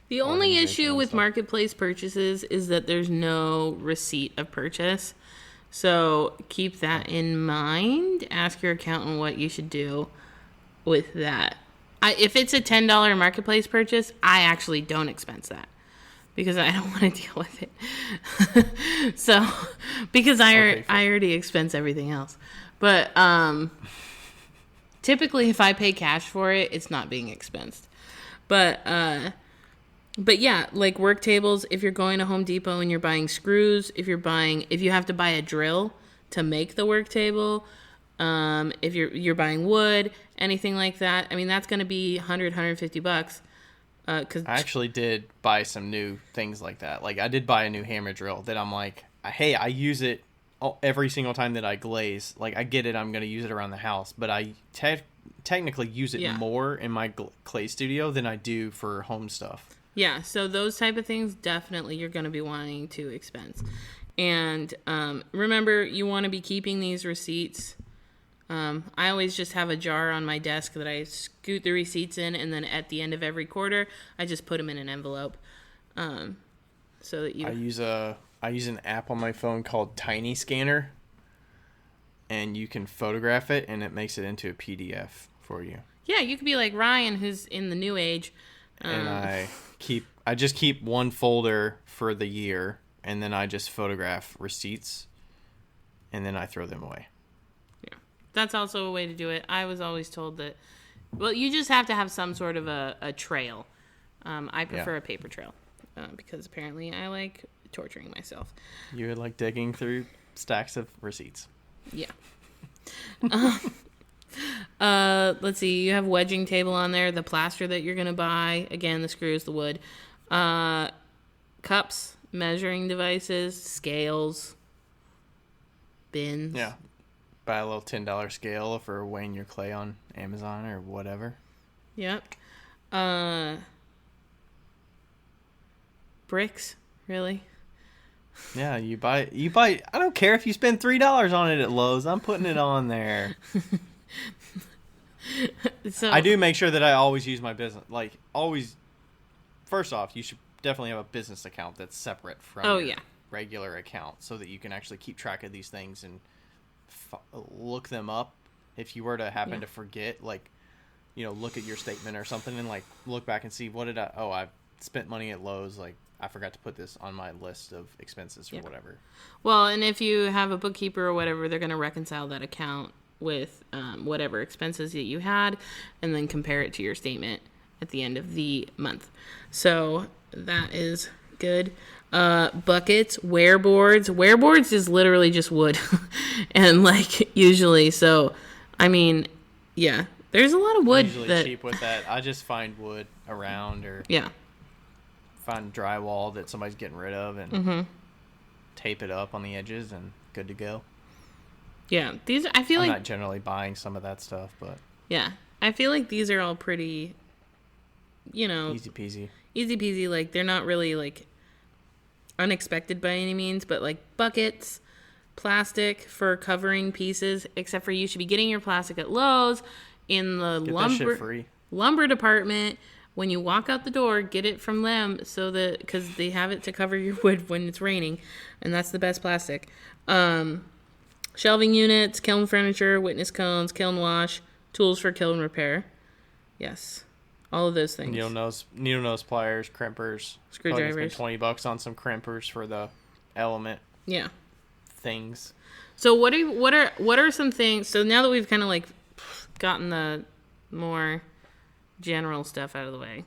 The only issue with Marketplace purchases is that there's no receipt of purchase. So keep that in mind. Ask your accountant what you should do with that. If it's a $10 Marketplace purchase, I actually don't expense that because I don't want to deal with it. So, because I already expense everything else. But typically, if I pay cash for it, it's not being expensed. But yeah, like work tables, if you're going to Home Depot and you're buying screws, if you have to buy a drill to make the work table, if you're buying wood, anything like that, I mean, that's going to be $150. Cause I actually did buy some new things like that. Like I did buy a new hammer drill that I'm like, hey, I use it every single time that I glaze. Like I get it, I'm going to use it around the house, but I technically use it more in my clay studio than I do for home stuff. Yeah, so those type of things, definitely you're going to be wanting to expense. And remember, you want to be keeping these receipts. I always just have a jar on my desk that I scoot the receipts in, and then at the end of every quarter, I just put them in an envelope. So that I use an app on my phone called Tiny Scanner, and you can photograph it, and it makes it into a PDF for you. Yeah, you could be like Ryan, who's in the new age. And I just keep one folder for the year, and then I just photograph receipts, and then I throw them away. Yeah, that's also a way to do it. I was always told that, well, you just have to have some sort of a trail. I prefer a paper trail because apparently I like torturing myself. You would like digging through stacks of receipts. Yeah. Let's see. You have wedging table on there, the plaster that you're gonna buy. Again, the screws, the wood, cups, measuring devices, scales, bins. Yeah. Buy a little $10 scale for weighing your clay on Amazon or whatever. Yep. Bricks, really? Yeah, you buy. I don't care if you spend $3 on it at Lowe's. I'm putting it on there. So I do make sure that I always use my business. Like always. First off, you should definitely have a business account that's separate from your regular account, so that you can actually keep track of these things and look them up. If you were to happen to forget, like look at your statement or something and like look back and see I spent money at Lowe's, like I forgot to put this on my list of expenses or whatever. Well, and if you have a bookkeeper or whatever, they're going to reconcile that account with whatever expenses that you had and then compare it to your statement at the end of the month. So that is good. Buckets, wearboards. Wearboards is literally just wood. And like usually, so I mean, yeah, there's a lot of wood. Usually cheap with that. I just find wood around or find drywall that somebody's getting rid of and tape it up on the edges and good to go. Yeah, I feel I'm like not generally buying some of that stuff, but yeah, I feel like these are all pretty, easy peasy. Easy peasy. Like they're not really like unexpected by any means, but like buckets, plastic for covering pieces. Except for you should be getting your plastic at Lowe's in the lumber department. When you walk out the door, get it from them because they have it to cover your wood when it's raining, and that's the best plastic. Shelving units, kiln furniture, witness cones, kiln wash, tools for kiln repair. Yes. All of those things. Needle nose pliers, crimpers. Screwdrivers. $20 on some crimpers for the element. Yeah. Things. So what are some things? So now that we've kind of like gotten the more general stuff out of the way,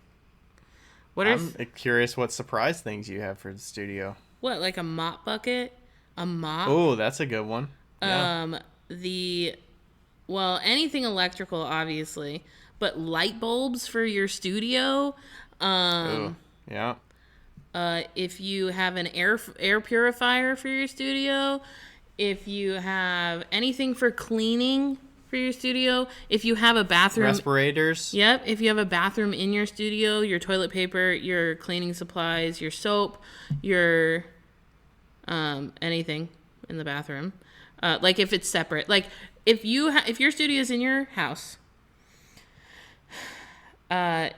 I'm curious what surprise things you have for the studio. What, like a mop bucket? A mop? Oh, that's a good one. Yeah. Anything electrical, obviously, but light bulbs for your studio. Yeah. If you have an air purifier for your studio, if you have anything for cleaning for your studio, if you have a bathroom, respirators. Yep. If you have a bathroom in your studio, your toilet paper, your cleaning supplies, your soap, your anything in the bathroom. Like if it's separate, like if your studio is in your house, the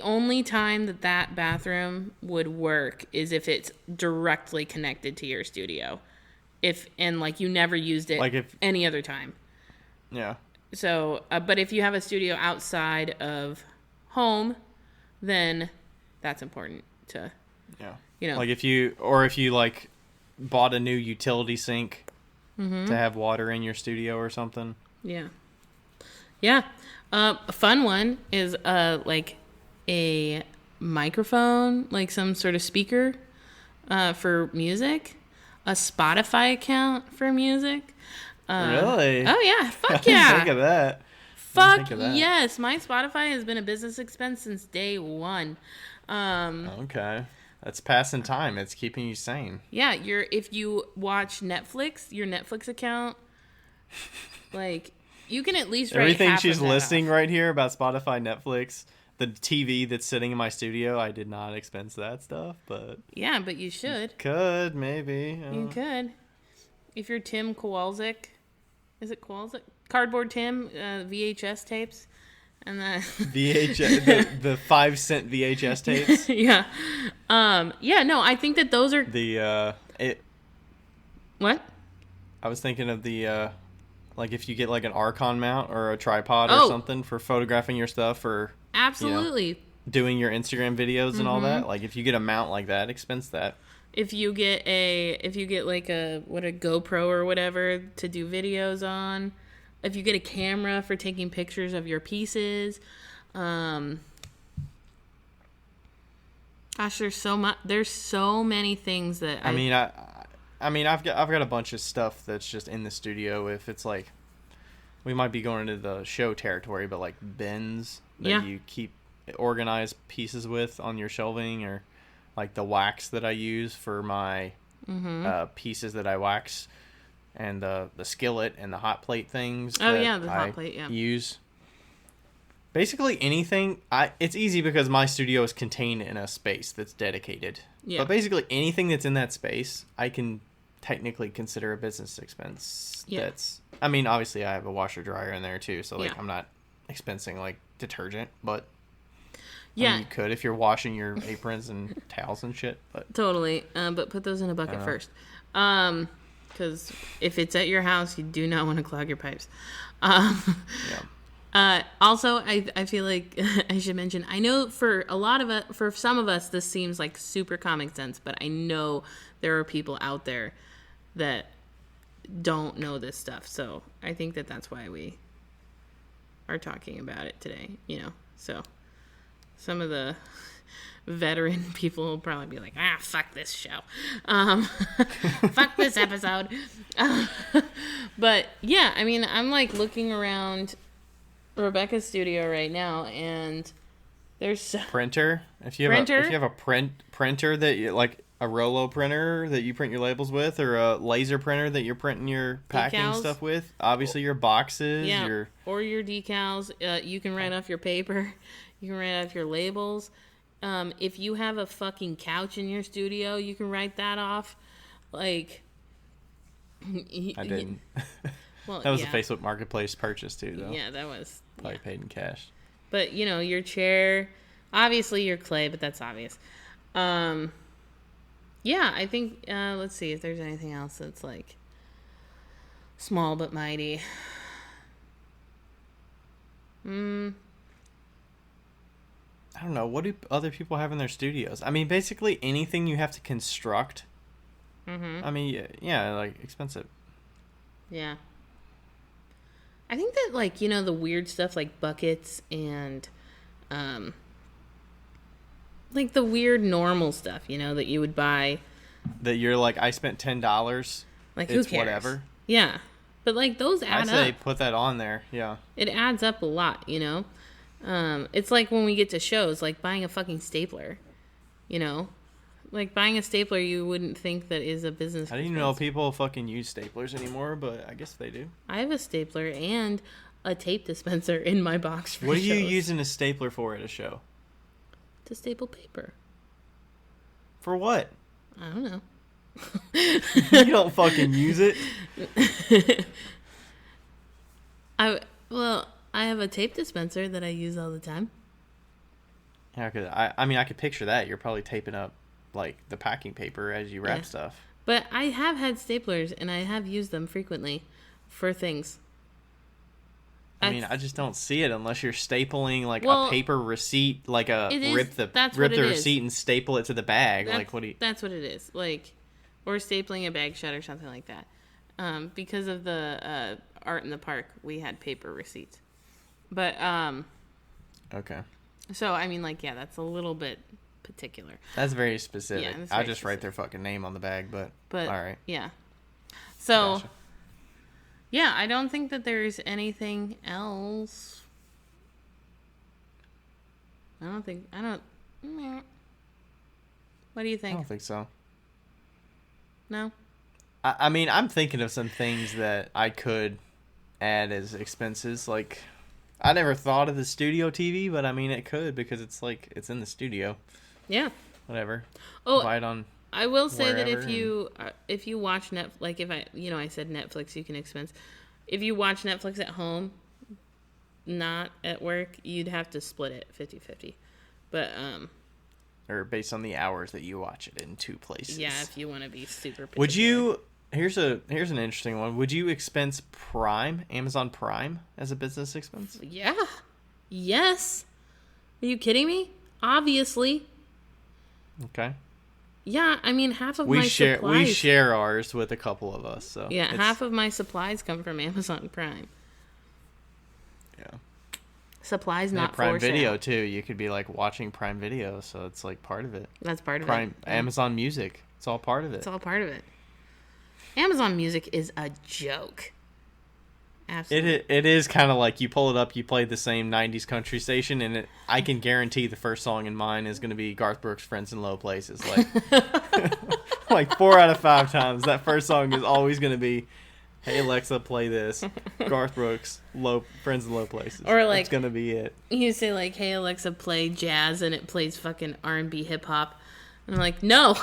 only time that bathroom would work is if it's directly connected to your studio. You never used it like any other time. Yeah. So, but if you have a studio outside of home, then that's important to, like if you like bought a new utility sink to have water in your studio or something. Yeah. Yeah. A fun one is like a microphone, like some sort of speaker for music, a Spotify account for music. Really? Oh yeah, fuck yeah. Think of that. Fuck yes, my Spotify has been a business expense since day one. Okay. That's passing time. It's keeping you sane. Yeah, if you watch Netflix, your Netflix account, like you can at least write everything half she's of that listing off. Right here about Spotify, Netflix, the TV that's sitting in my studio. I did not expense that stuff, but yeah, but you should. Could maybe. You could. If you're Tim Kowalczyk, is it Kowalczyk? Cardboard Tim, VHS tapes. And then VHS, the 5-cent VHS tapes. Yeah. No, I think that those are What? I was thinking of the like if you get like an Archon mount or a tripod or something for photographing your stuff or absolutely doing your Instagram videos and all that. Like if you get a mount like that, expense that. If you get like a GoPro or whatever to do videos on. If you get a camera for taking pictures of your pieces, gosh, there's so many things that I've got a bunch of stuff that's just in the studio. If it's like, we might be going into the show territory, but like bins that you keep organized pieces with on your shelving, or like the wax that I use for my pieces that I wax. And the skillet and the hot plate things. Hot plate. Yeah. Use basically anything. It's easy because my studio is contained in a space that's dedicated. Yeah. But basically anything that's in that space, I can technically consider a business expense. Yeah. Obviously I have a washer dryer in there too, so I'm not expensing like detergent, but you could if you're washing your aprons and towels and shit. But totally. But put those in a bucket first. Because if it's at your house, you do not want to clog your pipes. Also, I feel like I should mention, I know for a lot of us, for some of us, this seems like super common sense, but I know there are people out there that don't know this stuff. So I think that that's why we are talking about it today, So some of the veteran people will probably be like, fuck this show. Fuck this episode. But yeah, I mean, I'm like looking around Rebecca's studio right now, and there's printer. If you have a printer that you like, a Rollo printer that you print your labels with, or a laser printer that you're printing your packing decals. Stuff with, obviously your boxes, or your decals. You can write off your paper. You can write off your labels. If you have a fucking couch in your studio, you can write that off. Like, I didn't. Well, that was a Facebook Marketplace purchase too, though. Yeah, that was probably paid in cash. But your chair, obviously your clay, but that's obvious. Yeah, I think. Let's see if there's anything else that's like small but mighty. I don't know. What do other people have in their studios? I mean, basically anything you have to construct. Mm-hmm. I mean, yeah, like expensive. Yeah. I think that, like, the weird stuff like buckets and, like the weird normal stuff, that you would buy. That you're like, I spent $10. Like, who cares? Whatever. Yeah. But, like, those add up. I say put that on there, yeah. It adds up a lot, It's like when we get to shows, like buying a fucking stapler, Like, buying a stapler, you wouldn't think that is a business I didn't even know people fucking use staplers anymore, but I guess they do. I have a stapler and a tape dispenser in my box for What are shows. you using a stapler for at a show? To staple paper. For what? I don't know. You don't fucking use it. I have a tape dispenser that I use all the time. Yeah, cause I mean, I could picture that. You're probably taping up like the packing paper as you wrap stuff. But I have had staplers and I have used them frequently for things. I mean, I just don't see it unless you're stapling like a paper receipt, like rip the receipt and staple it to the bag. Like, what do you? That's what it is. Like, or stapling a bag shut or something like that. Because of the art in the park, we had paper receipts. But okay. So I mean, like, yeah, that's a little bit particular. That's very specific. Yeah, I just write their fucking name on the bag, but all right. Yeah. So. Gotcha. Yeah, I don't think that there's anything else. What do you think? I don't think so. No? I mean, I'm thinking of some things that I could add as expenses. Like, I never thought of the studio TV, but I mean, it could because it's like, it's in the studio. Yeah. Whatever. Oh, buy it on I will say that wherever if you watch Netflix, like if I said Netflix, you can expense. If you watch Netflix at home, not at work, you'd have to split it 50-50. But or based on the hours that you watch it in two places. Yeah, if you want to be super particular. Would you Here's an interesting one. Would you expense Amazon Prime as a business expense? Yeah. Yes. Are you kidding me? Obviously. Okay. Yeah, I mean, half of my supplies... We share ours with a couple of us, so... Yeah, half of my supplies come from Amazon Prime. Yeah. Supplies not Prime for Video, sale. too. You could be, like, watching Prime Video, so it's, like, part of it. That's part of Prime, it. Amazon Music. It's all part of it. It's all part of it. Amazon Music is a joke. Absolutely. It is kind of like you pull it up, you play the same 90s country station, and I can guarantee the first song in mine is going to be Garth Brooks' Friends in Low Places. Like 4 out of 5 times, that first song is always going to be, hey, Alexa, play this. Garth Brooks, Friends in Low Places. Or like, that's going to be it. You say like, hey, Alexa, play jazz, and it plays fucking R&B hip hop. And I'm like, no.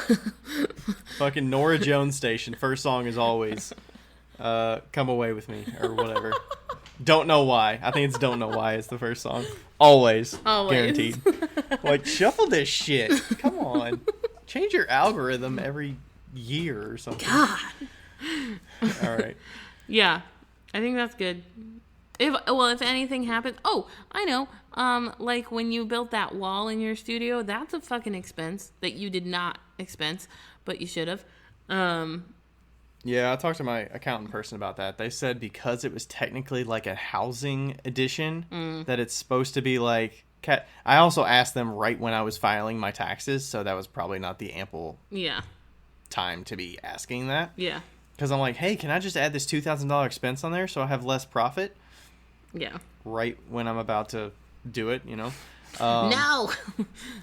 Fucking Norah Jones station. First song is always... Come Away With Me, or whatever. Don't Know Why. I think it's Don't Know Why is the first song. Always. Guaranteed. Like, shuffle this shit. Come on. Change your algorithm every year or something. God. All right. Yeah. I think that's good. If anything happens, oh, I know. Like when you built that wall in your studio, that's a fucking expense that you did not expense, but you should have. Yeah, I talked to my accountant person about that. They said because it was technically like a housing addition, that it's supposed to be like. I also asked them right when I was filing my taxes, so that was probably not the ample time to be asking that. Yeah. Because I'm like, hey, can I just add this $2,000 expense on there so I have less profit? Yeah. Right when I'm about to do it, No!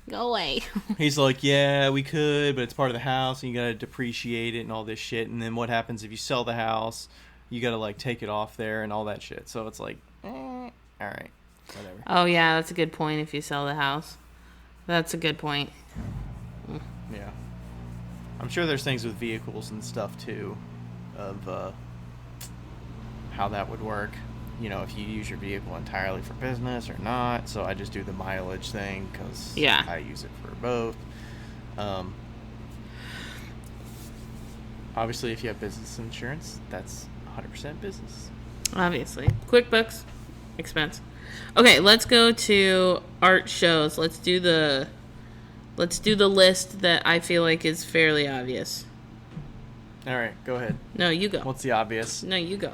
Go away. He's like, yeah, we could, but it's part of the house, and you got to depreciate it and all this shit. And then what happens if you sell the house? You got to, like, take it off there and all that shit. So it's like, all right, whatever. Oh, yeah, that's a good point if you sell the house. That's a good point. Yeah. I'm sure there's things with vehicles and stuff, too, of how that would work. If you use your vehicle entirely for business or not. So I just do the mileage thing because I use it for both. Obviously, if you have business insurance, that's 100% business. Obviously. QuickBooks, expense. Okay, let's go to art shows. Let's do the list that I feel like is fairly obvious. All right, go ahead. No, you go. What's the obvious? No, you go.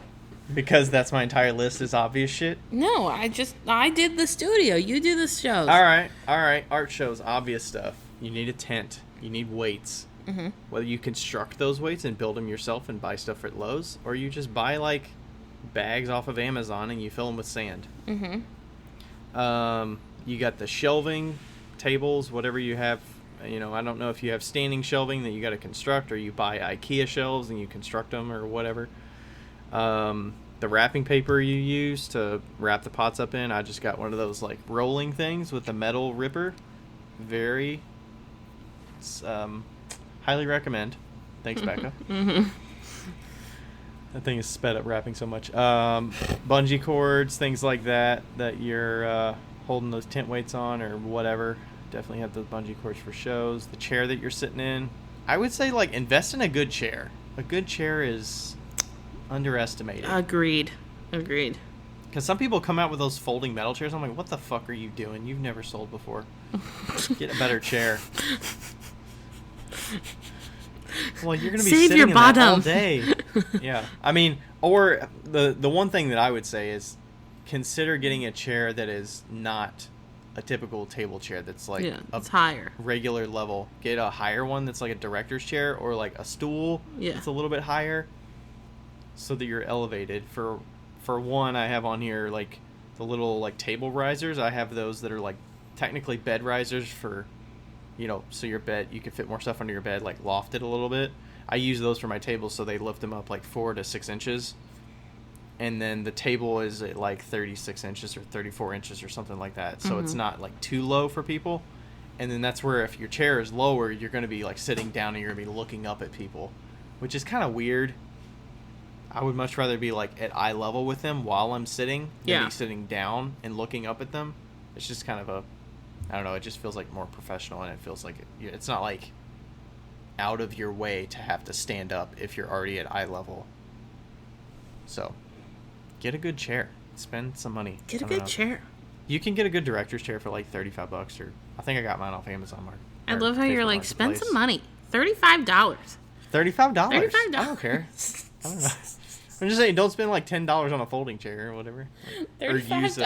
Because that's my entire list is obvious shit? No, I did the studio. You do the shows. All right. Art shows, obvious stuff. You need a tent. You need weights. Mm-hmm. Whether you construct those weights and build them yourself and buy stuff at Lowe's, or you just buy, like, bags off of Amazon and you fill them with sand. Mm-hmm. You got the shelving, tables, whatever you have. I don't know if you have standing shelving that you got to construct, or you buy IKEA shelves and you construct them or whatever. The wrapping paper you use to wrap the pots up in, I just got one of those like rolling things with a metal ripper. Very highly recommend. Thanks, Becca. Mm-hmm. That thing is sped up wrapping so much. Bungee cords, things like that you're holding those tent weights on or whatever. Definitely have those bungee cords for shows. The chair that you're sitting in, I would say like invest in a good chair. A good chair is underestimated. Agreed. Because some people come out with those folding metal chairs. I'm like, what the fuck are you doing? You've never sold before. Get a better chair. Well, you're going to be Save sitting your in bottom. that all day. Yeah. I mean, or the one thing that I would say is consider getting a chair that is not a typical table chair that's like it's higher. Regular level. Get a higher one that's like a director's chair or like a stool that's a little bit higher. So that you're elevated. For one, I have on here like the little like table risers. I have those that are like technically bed risers for, so your bed, you can fit more stuff under your bed, like lofted a little bit. I use those for my tables, so they lift them up like 4 to 6 inches. And then the table is at like 36 inches or 34 inches or something like that. So it's not like too low for people. And then that's where if your chair is lower, you're going to be like sitting down and you're going to be looking up at people, which is kind of weird. I would much rather be like at eye level with them while I'm sitting than be sitting down and looking up at them. It's just kind of I don't know, it just feels like more professional, and it feels like it's not like out of your way to have to stand up if you're already at eye level. So, get a good chair. Spend some money. Get a good chair. You can get a good director's chair for like $35, or I think I got mine off Amazon Market. I love how you're like, spend some money. $35. $35? I don't care. I don't know. I'm just saying, don't spend like $10 on a folding chair or whatever. Or use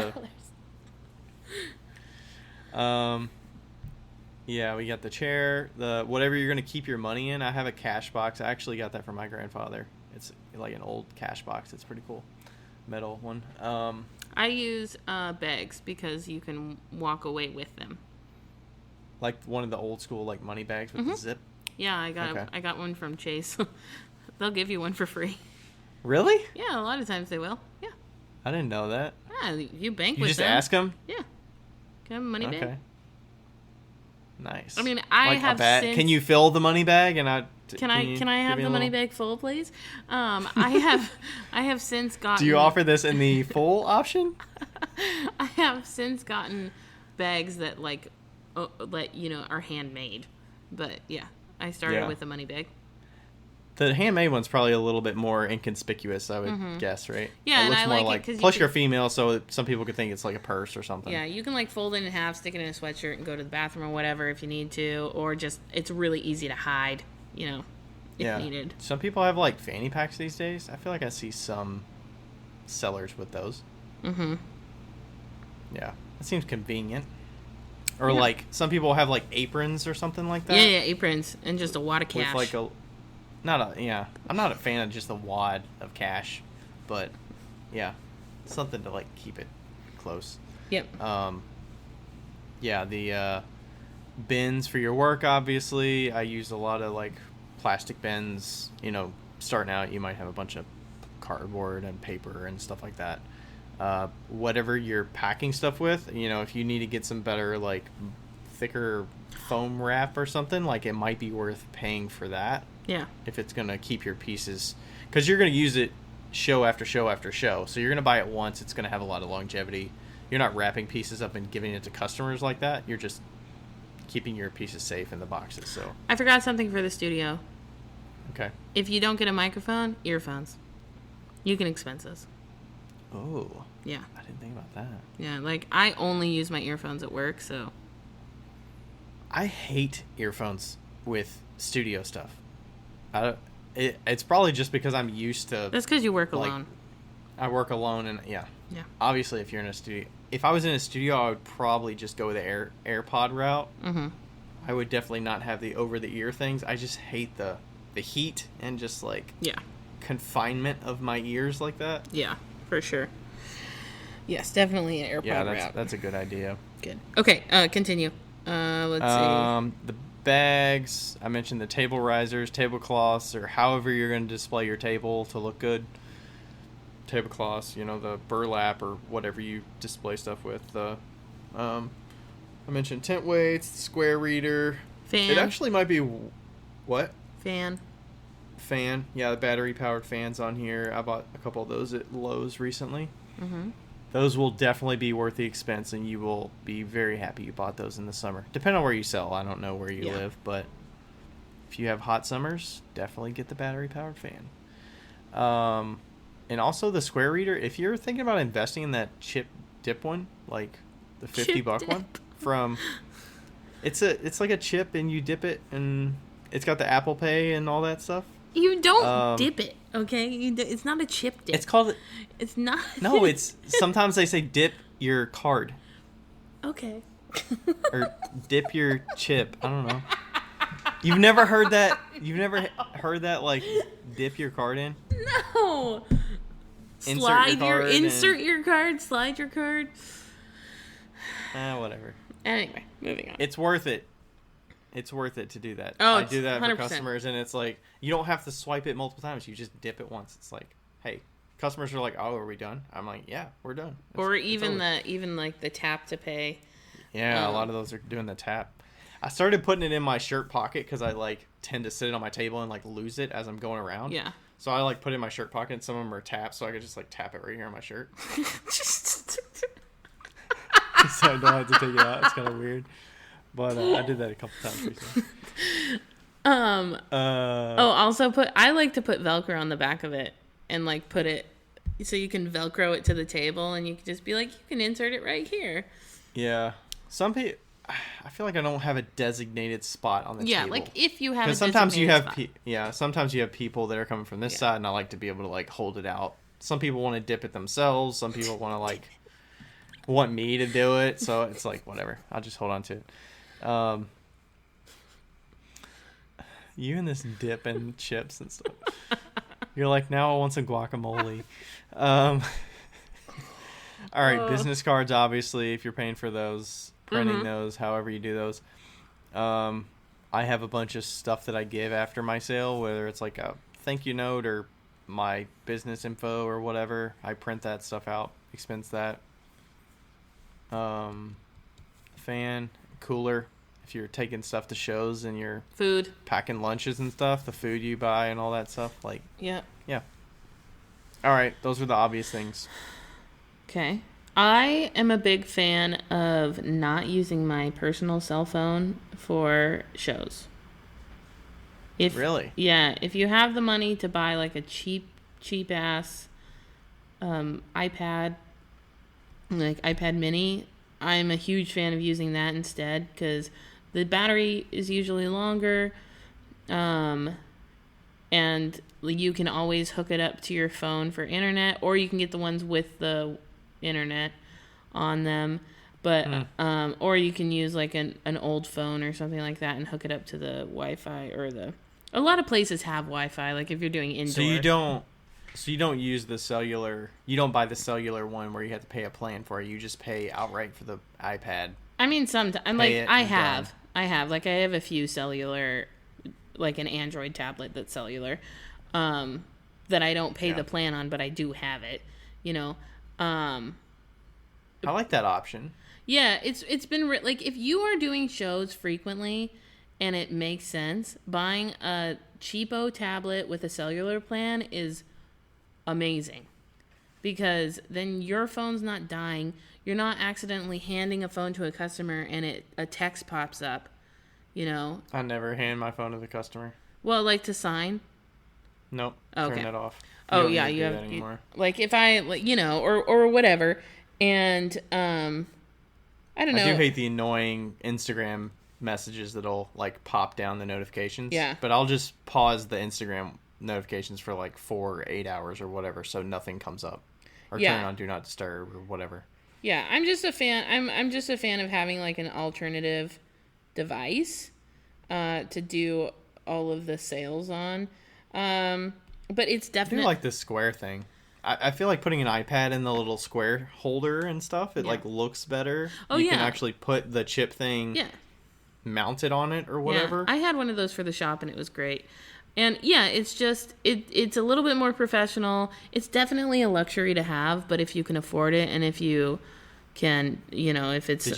yeah, we got the chair, the whatever you're gonna keep your money in. I have a cash box. I actually got that from my grandfather. It's like an old cash box. It's pretty cool, metal one. I use bags because you can walk away with them. Like one of the old school like money bags with the zip. Yeah, I got one from Chase. They'll give you one for free. Really? Yeah, a lot of times they will. Yeah. I didn't know that. Yeah, you bank with them. You just ask them? Yeah. Can I have a money bag? Nice. I mean, I like have since... Can you fill the money bag and Can I have the money bag full, please? I have since gotten... Do you offer this in the full option? I have since gotten bags that are handmade. But yeah, I started with a money bag. The handmade one's probably a little bit more inconspicuous, I would guess, right? Yeah, it and looks I more like like it 'cause plus you you're female, so some people could think it's like a purse or something. Yeah, you can like fold it in half, stick it in a sweatshirt, and go to the bathroom or whatever if you need to, or just it's really easy to hide, if needed. Some people have like fanny packs these days. I feel like I see some sellers with those. Mm-hmm. Yeah, it seems convenient. Or like some people have like aprons or something like that. Yeah, aprons and just a wad of cash. With like I'm not a fan of just a wad of cash, but yeah, something to like keep it close. Yep. The bins for your work, obviously. I use a lot of like plastic bins. Starting out, you might have a bunch of cardboard and paper and stuff like that. Whatever you're packing stuff with, if you need to get some better like thicker foam wrap or something, like it might be worth paying for that. Yeah. If it's going to keep your pieces, because you're going to use it show after show after show. So you're going to buy it once. It's going to have a lot of longevity. You're not wrapping pieces up and giving it to customers like that. You're just keeping your pieces safe in the boxes. So I forgot something for the studio. Okay. If you don't get a microphone, earphones. You can expense those. Oh. Yeah. I didn't think about that. Yeah, like I only use my earphones at work, so. I hate earphones with studio stuff. It's probably just because I'm used to. That's because you work alone. I work alone, and Yeah. Obviously, if you're in a studio, if I was in a studio, I would probably just go the AirPod route. Mm-hmm. I would definitely not have the over the ear things. I just hate the heat and just like confinement of my ears like that. Yeah, for sure. Yes, definitely an AirPod route. That's a good idea. Good. Okay, continue. Let's see. The bags. I mentioned the table risers, tablecloths, or however you're going to display your table to look good. Tablecloths, the burlap or whatever you display stuff with. I mentioned tent weights, square reader. Fan. It actually might be what? Fan. Yeah, the battery powered fans on here. I bought a couple of those at Lowe's recently. Mm-hmm. Those will definitely be worth the expense, and you will be very happy you bought those in the summer. Depending on where you sell. I don't know where you live, but if you have hot summers, definitely get the battery-powered fan. And also the square reader. If you're thinking about investing in that chip dip one, like the $50 one from... It's like a chip, and you dip it, and it's got the Apple Pay and all that stuff. You don't dip it, okay? It's not a chip dip. It's called... It's not... No, it's... Sometimes they say dip your card. Okay. Or dip your chip. I don't know. You've never heard that? You've never heard that, like, dip your card in? No. Insert your card, slide your card. Whatever. Anyway, moving on. It's worth it. It's worth it to do that. Oh, I do that 100%. for customers, and it's like, you don't have to swipe it multiple times. You just dip it once. It's like, hey, customers are like, oh, are we done? I'm like, yeah, we're done. Or even like the tap to pay. Yeah, a lot of those are doing the tap. I started putting it in my shirt pocket because I like tend to sit it on my table and like lose it as I'm going around. Yeah. So I like put it in my shirt pocket, and some of them are tapped, so I could just like tap it right here on my shirt. So I don't have to take it out. It's kind of weird. But I did that a couple times recently. Also I like to put Velcro on the back of it and like put it so you can Velcro it to the table, and you can just be like, you can insert it right here. Yeah. Some people, I feel like I don't have a designated spot on the table. Yeah, like if you have a sometimes you have spot. Sometimes you have people that are coming from this side, and I like to be able to like hold it out. Some people want to dip it themselves. Some people want to like want me to do it. So it's like, whatever. I'll just hold on to it. You and this dip and chips and stuff. You're like, now I want some guacamole. All right, business cards, obviously, if you're paying for those, printing those, however you do those. I have a bunch of stuff that I give after my sale, whether it's like a thank you note or my business info or whatever. I print that stuff out, expense that. Fan, cooler. If you're taking stuff to shows and you're food, packing lunches and stuff, the food you buy and all that stuff, like yeah. All right, those are the obvious things. Okay, I am a big fan of not using my personal cell phone for shows. Really? Yeah, if you have the money to buy like a cheap ass iPad, like iPad mini, I'm a huge fan of using that instead because the battery is usually longer, and you can always hook it up to your phone for internet, or you can get the ones with the internet on them. But or you can use like an old phone or something like that and hook it up to the Wi-Fi or the. A lot of places have Wi-Fi, like if you're doing indoor. So you don't use the cellular. You don't buy the cellular one where you have to pay a plan for it. You just pay outright for the iPad. I mean, sometimes I have like I have a few cellular, like an Android tablet that's cellular, that I don't pay the plan on, but I do have it. You know, I like that option. Yeah, it's been like if you are doing shows frequently, and it makes sense, buying a cheapo tablet with a cellular plan is amazing, because then your phone's not dying. You're not accidentally handing a phone to a customer and a text pops up, you know. I never hand my phone to the customer. Well, like to sign. Nope. Okay. Turn that off. Oh yeah, you have like if I you know or whatever, and I don't know. I do hate the annoying Instagram messages that'll like pop down the notifications. Yeah. But I'll just pause the Instagram notifications for like 4 or 8 hours or whatever, so nothing comes up, or turn on do not disturb or whatever. Yeah, I'm just a fan. I'm just a fan of having like an alternative device to do all of the sales on. But it's definitely I do like this square thing. I feel like putting an iPad in the little square holder and stuff, it like looks better. Oh, you can actually put the chip thing mounted on it or whatever. Yeah, I had one of those for the shop and it was great. And yeah, it's just it's a little bit more professional. It's definitely a luxury to have, but if you can afford it and if you can, you know, if it's Did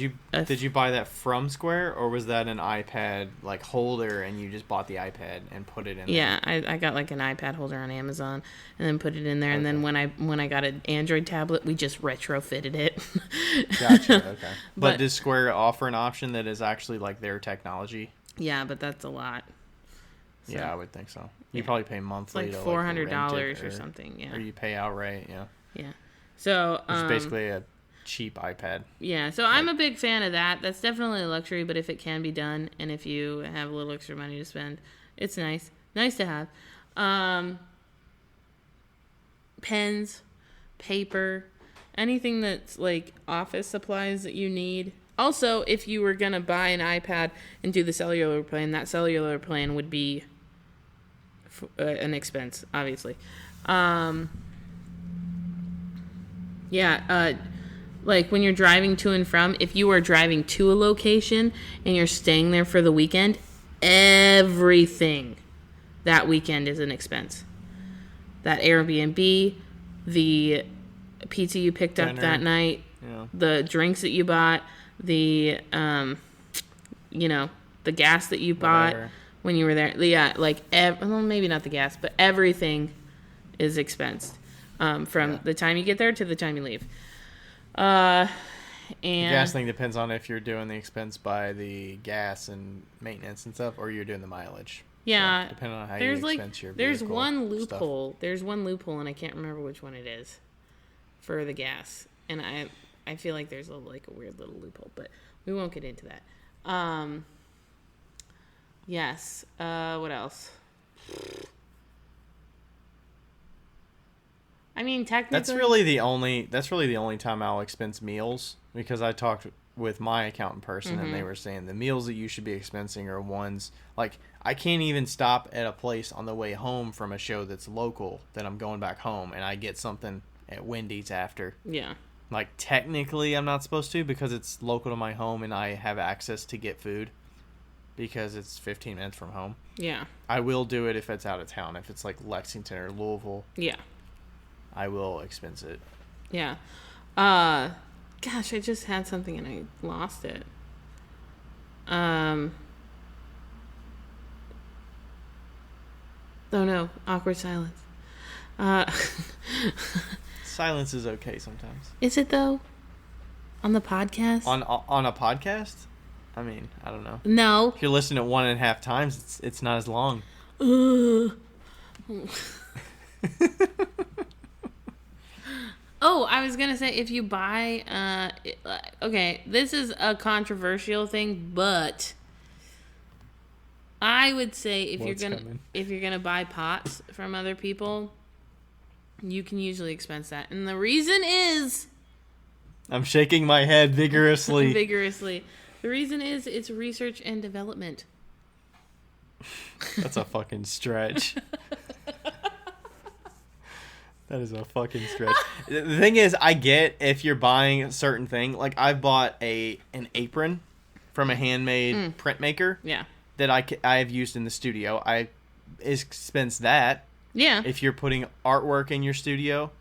you buy that from Square, or was that an iPad like holder and you just bought the iPad and put it in there? Yeah, I got like an iPad holder on Amazon and then put it in there, and then when I got an Android tablet, we just retrofitted it. Gotcha. Okay. But does Square offer an option that is actually like their technology? Yeah, but that's a lot. So, yeah, I would think so. You probably pay monthly, it's like $400 or something. Yeah. Or you pay outright. Yeah. Yeah. So it's basically a cheap iPad. Yeah, so I'm a big fan of that. That's definitely a luxury, but if it can be done and if you have a little extra money to spend, it's nice to have. Pens, paper, anything that's like office supplies that you need. Also, if you were gonna buy an iPad and do the cellular plan, that cellular plan would be an expense, obviously. Like when you're driving to and from, if you are driving to a location and you're staying there for the weekend, everything that weekend is an expense. That Airbnb, the pizza you picked up that night, the drinks that you bought, the the gas that you bought when you were there. Yeah, like well, maybe not the gas, but everything is expensed from the time you get there to the time you leave. And the gas thing depends on if you're doing the expense by the gas and maintenance and stuff, or you're doing the mileage. Yeah, so depending on how you expense your there's one loophole. Stuff. There's one loophole, and I can't remember which one it is for the gas. And I feel like there's a weird little loophole, but we won't get into that. Yes. What else? I mean, technically, that's really the only time I'll expense meals, because I talked with my accountant person and they were saying the meals that you should be expensing are ones like I can't even stop at a place on the way home from a show that's local that I'm going back home and I get something at Wendy's after. Yeah. Like technically I'm not supposed to because it's local to my home and I have access to get food because it's 15 minutes from home. Yeah. I will do it if it's out of town. If it's like Lexington or Louisville. Yeah. I will expense it. Yeah. Gosh, I just had something and I lost it. Oh no, awkward silence. Silence is okay sometimes. Is it though? On the podcast? On a podcast? I mean, I don't know. No. If you're listening at 1.5 times, it's not as long. Oh, I was gonna say, if you buy, okay, this is a controversial thing, but I would say if you're gonna buy pots from other people, you can usually expense that, and the reason is I'm shaking my head vigorously. The reason is it's research and development. That's a fucking stretch. That is a fucking stretch. The thing is, I get if you're buying a certain thing. Like, I've bought an apron from a handmade printmaker. Yeah. That I have used in the studio. I expense that. Yeah. If you're putting artwork in your studio,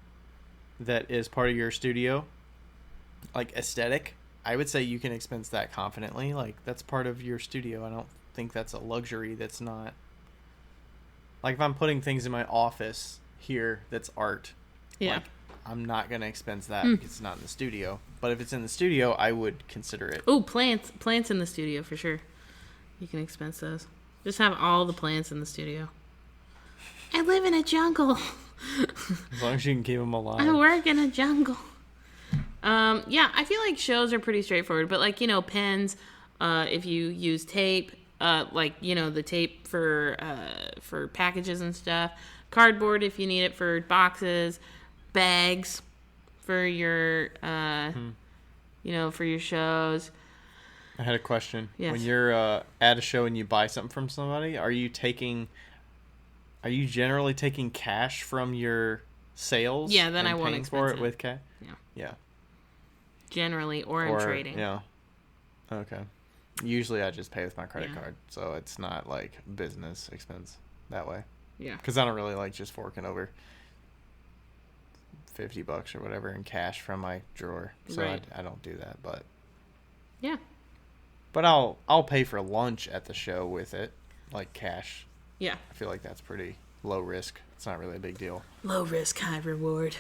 that is part of your studio, like aesthetic, I would say you can expense that confidently. Like, that's part of your studio. I don't think that's a luxury that's not. Like, if I'm putting things in my office here that's art, like, I'm not going to expense that because it's not in the studio. But if it's in the studio, I would consider it. Oh, plants in the studio for sure. You can expense those. Just have all the plants in the studio. I live in a jungle. As long as you can keep them alive. I work in a jungle. Yeah, I feel like shows are pretty straightforward, but like, pens, if you use tape, like, the tape for packages and stuff, cardboard if you need it for boxes, bags for your, for your shows. I had a question. Yes. When you're at a show and you buy something from somebody, are you generally taking cash from your sales? Yeah, then I won't expense for it with cash. Yeah. Generally, or in trading. Yeah. Okay. Usually, I just pay with my credit card, so it's not like business expense that way. Yeah. Because I don't really like just forking over $50 or whatever in cash from my drawer, so right. I don't do that. But yeah. But I'll pay for lunch at the show with it, like cash. Yeah. I feel like that's pretty low risk. It's not really a big deal. Low risk, high reward.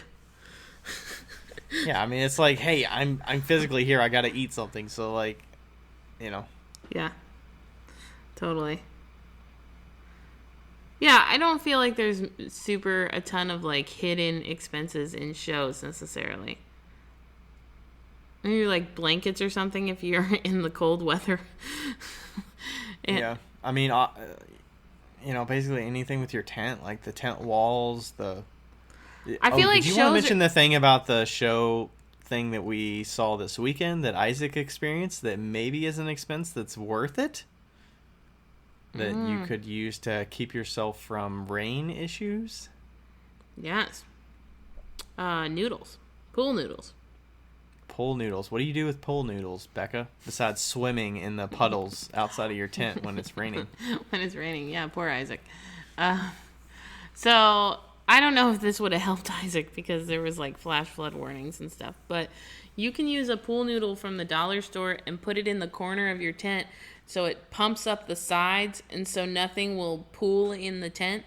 Yeah, I mean, it's like, hey, I'm physically here. I got to eat something. So, like, Yeah. Totally. Yeah, I don't feel like there's a ton of, like, hidden expenses in shows necessarily. Maybe, like, blankets or something if you're in the cold weather. Yeah. I mean, basically anything with your tent, like the tent walls, I feel like did you want to mention the thing about the show thing that we saw this weekend that Isaac experienced that maybe is an expense that's worth it? That you could use to keep yourself from rain issues? Yes. Noodles. Pool noodles. Pool noodles. What do you do with pool noodles, Becca? Besides swimming in the puddles outside of your tent when it's raining. When it's raining, yeah, poor Isaac. So I don't know if this would have helped Isaac because there was like flash flood warnings and stuff, but you can use a pool noodle from the dollar store and put it in the corner of your tent so it pumps up the sides and so nothing will pool in the tent.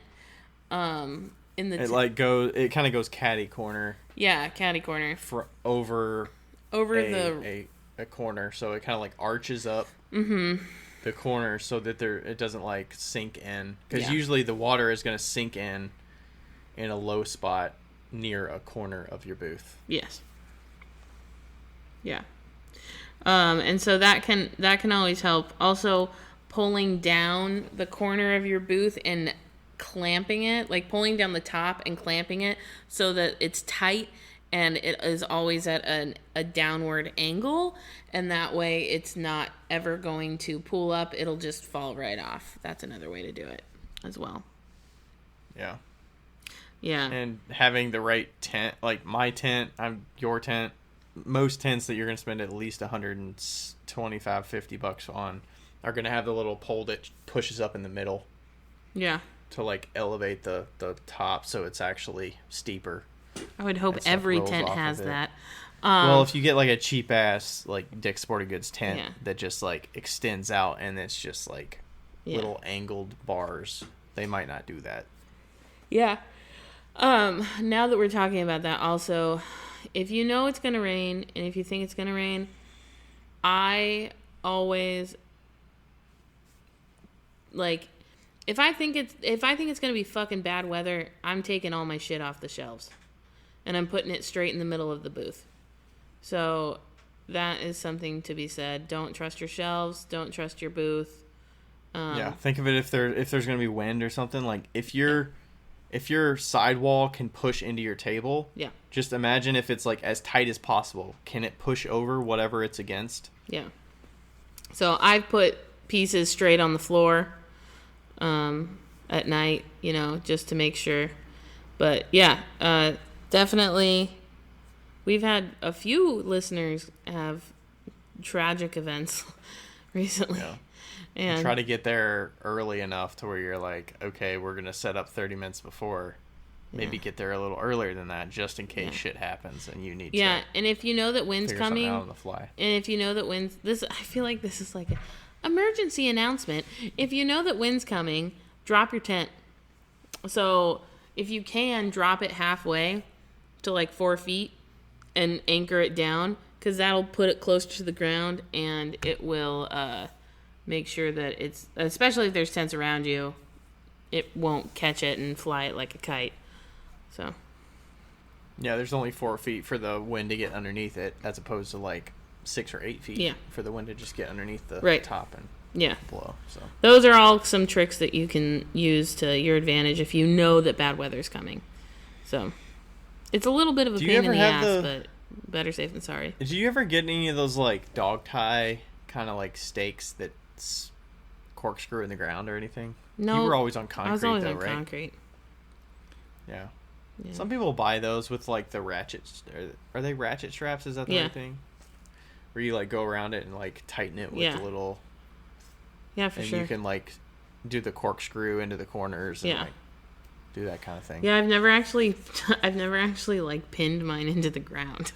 It kind of goes catty corner. Yeah, catty corner. Over a corner, so it kind of like arches up the corner so that it doesn't like sink in, because usually the water is going to sink in a low spot near a corner of your booth. Yes. Yeah. And so that can always help. Also, pulling down the corner of your booth and clamping it, like pulling down the top and clamping it so that it's tight and it is always at a downward angle, and that way it's not ever going to pull up. It'll just fall right off. That's another way to do it as well. Yeah. Yeah. And having the right tent, like my tent, your tent, most tents that you're going to spend at least $125-$50 on are going to have the little pole that pushes up in the middle. Yeah. To like elevate the top so it's actually steeper. I would hope every tent has that. Well, if you get like a cheap ass like Dick's Sporting Goods tent that just like extends out and it's just like little angled bars, they might not do that. Yeah. Now that we're talking about that, also, if you know it's gonna rain and if you think it's gonna rain, I always like if I think it's gonna be fucking bad weather, I'm taking all my shit off the shelves, and I'm putting it straight in the middle of the booth. So that is something to be said. Don't trust your shelves. Don't trust your booth. Yeah, think of it if there's going to be wind or something. Like if your sidewall can push into your table, yeah, just imagine if it's like as tight as possible. Can it push over whatever it's against? Yeah. So I've put pieces straight on the floor at night, just to make sure. But yeah, definitely. We've had a few listeners have tragic events recently. Yeah. And try to get there early enough to where you're like, okay, we're going to set up 30 minutes before. Maybe get there a little earlier than that just in case shit happens and you need to. Yeah, and if you know that wind's coming, out on the fly. And if you know that I feel like this is like an emergency announcement. If you know that wind's coming, drop your tent. So if you can, drop it halfway to like 4 feet and anchor it down, because that'll put it closer to the ground and it will make sure that it's, especially if there's tents around you, it won't catch it and fly it like a kite. So yeah, there's only 4 feet for the wind to get underneath it, as opposed to like 6 or 8 feet for the wind to just get underneath the top and blow. So those are all some tricks that you can use to your advantage if you know that bad weather's coming. So it's a little bit of a pain in the ass, but better safe than sorry. Did you ever get any of those like dog tie kind of like stakes that corkscrew in the ground or anything? No, you were always on concrete. I was always though, on right? concrete. Yeah. Some people buy those with like the ratchets. Are they ratchet straps? Is that the right thing? Where you like go around it and like tighten it with the little. Yeah, for sure. And you can like do the corkscrew into the corners and like do that kind of thing. Yeah, I've never actually like pinned mine into the ground.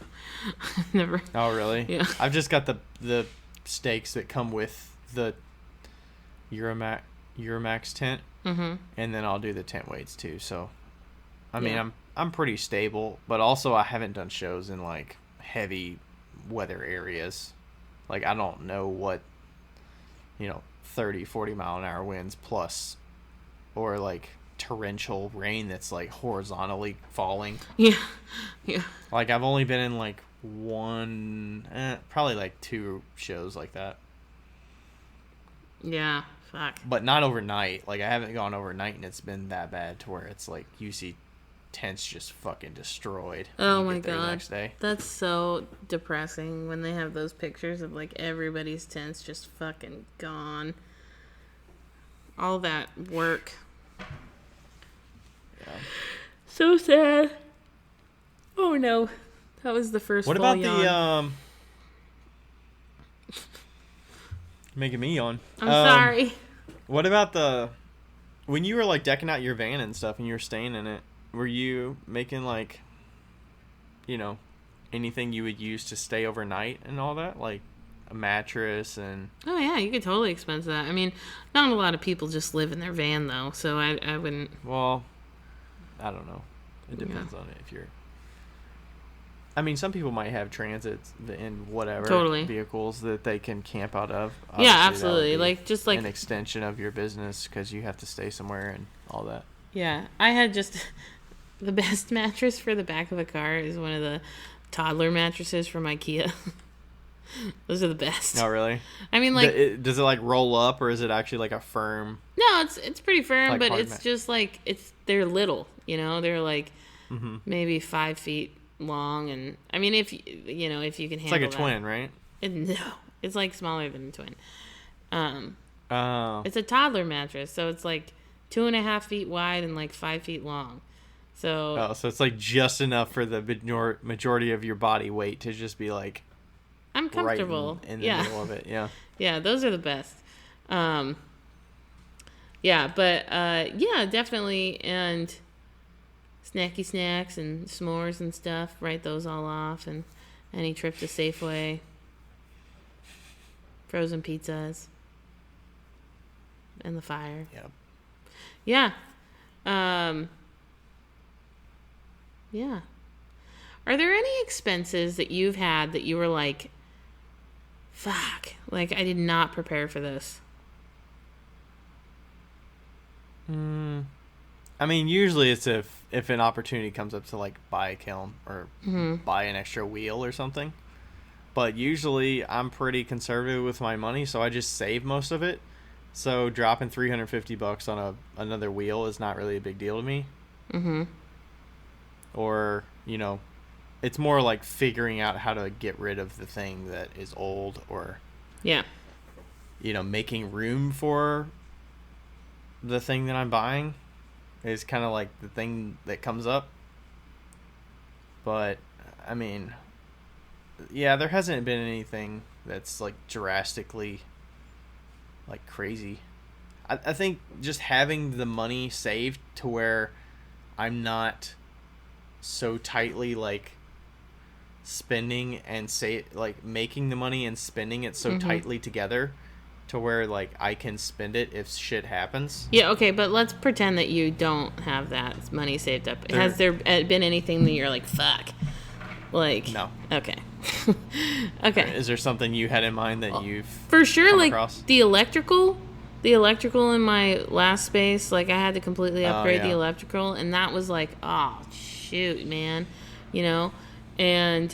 I've never. Oh really? Yeah. I've just got the stakes that come with the Euramax tent, and then I'll do the tent weights too. So, I mean, I'm pretty stable, but also I haven't done shows in like heavy weather areas. Like I don't know what 30-40 mile an hour winds plus, or like torrential rain that's like horizontally falling. Yeah. Like I've only been in like probably like 2 shows like that. Yeah, fuck. But not overnight. Like I haven't gone overnight and it's been that bad to where it's like you see tents just fucking destroyed. Oh my god. The next day. That's so depressing when they have those pictures of like everybody's tents just fucking gone. All that work. Yeah. So sad. Oh no. That was the first What full about yawn. making me yawn. I'm sorry. What about when you were like decking out your van and stuff and you were staying in it, were you making like anything you would use to stay overnight and all that, like a mattress and Oh yeah, you could totally expense that. I mean, not a lot of people just live in their van though, so I wouldn't. Well, I don't know. It depends on it. If you're, I mean, some people might have transits in whatever vehicles that they can camp out of. Obviously, yeah, absolutely. Like just like an extension of your business because you have to stay somewhere and all that. Yeah, I had just the best mattress for the back of a car is one of the toddler mattresses from IKEA. Those are the best. Oh, really? I mean, like, does it like roll up or is it actually like a firm? No, it's pretty firm, like but it's just like they're little. They're like maybe 5 feet long, and I mean if you can handle it's like a twin, right? No, it's like smaller than a twin. Oh. It's a toddler mattress, so it's like 2.5 feet wide and like 5 feet long. So it's like just enough for the majority of your body weight to just be like I'm comfortable right in the middle of it. Yeah, those are the best. Definitely. And snacky snacks and s'mores and stuff, write those all off. And any trip to Safeway, frozen pizzas, and the fire. Yeah. Yeah. Are there any expenses that you've had that you were like, fuck, like I did not prepare for this? I mean, usually it's if an opportunity comes up to like buy a kiln or buy an extra wheel or something. But usually I'm pretty conservative with my money, so I just save most of it. So dropping $350 on another wheel is not really a big deal to me. Mm-hmm. Or, it's more like figuring out how to get rid of the thing that is old, or Yeah. Making room for the thing that I'm buying is kind of like the thing that comes up. But I mean, yeah, there hasn't been anything that's like drastically like crazy. I think just having the money saved to where I'm not so tightly like spending and making the money and spending it so tightly together to where like I can spend it if shit happens. Yeah, okay, but let's pretend that you don't have that money saved up. Has there been anything that you're like, fuck? Like, no. Okay. Okay. Is there something you had in mind that you've for sure come like across? the electrical in my last space, like I had to completely upgrade the electrical, and that was like, oh shoot, man, and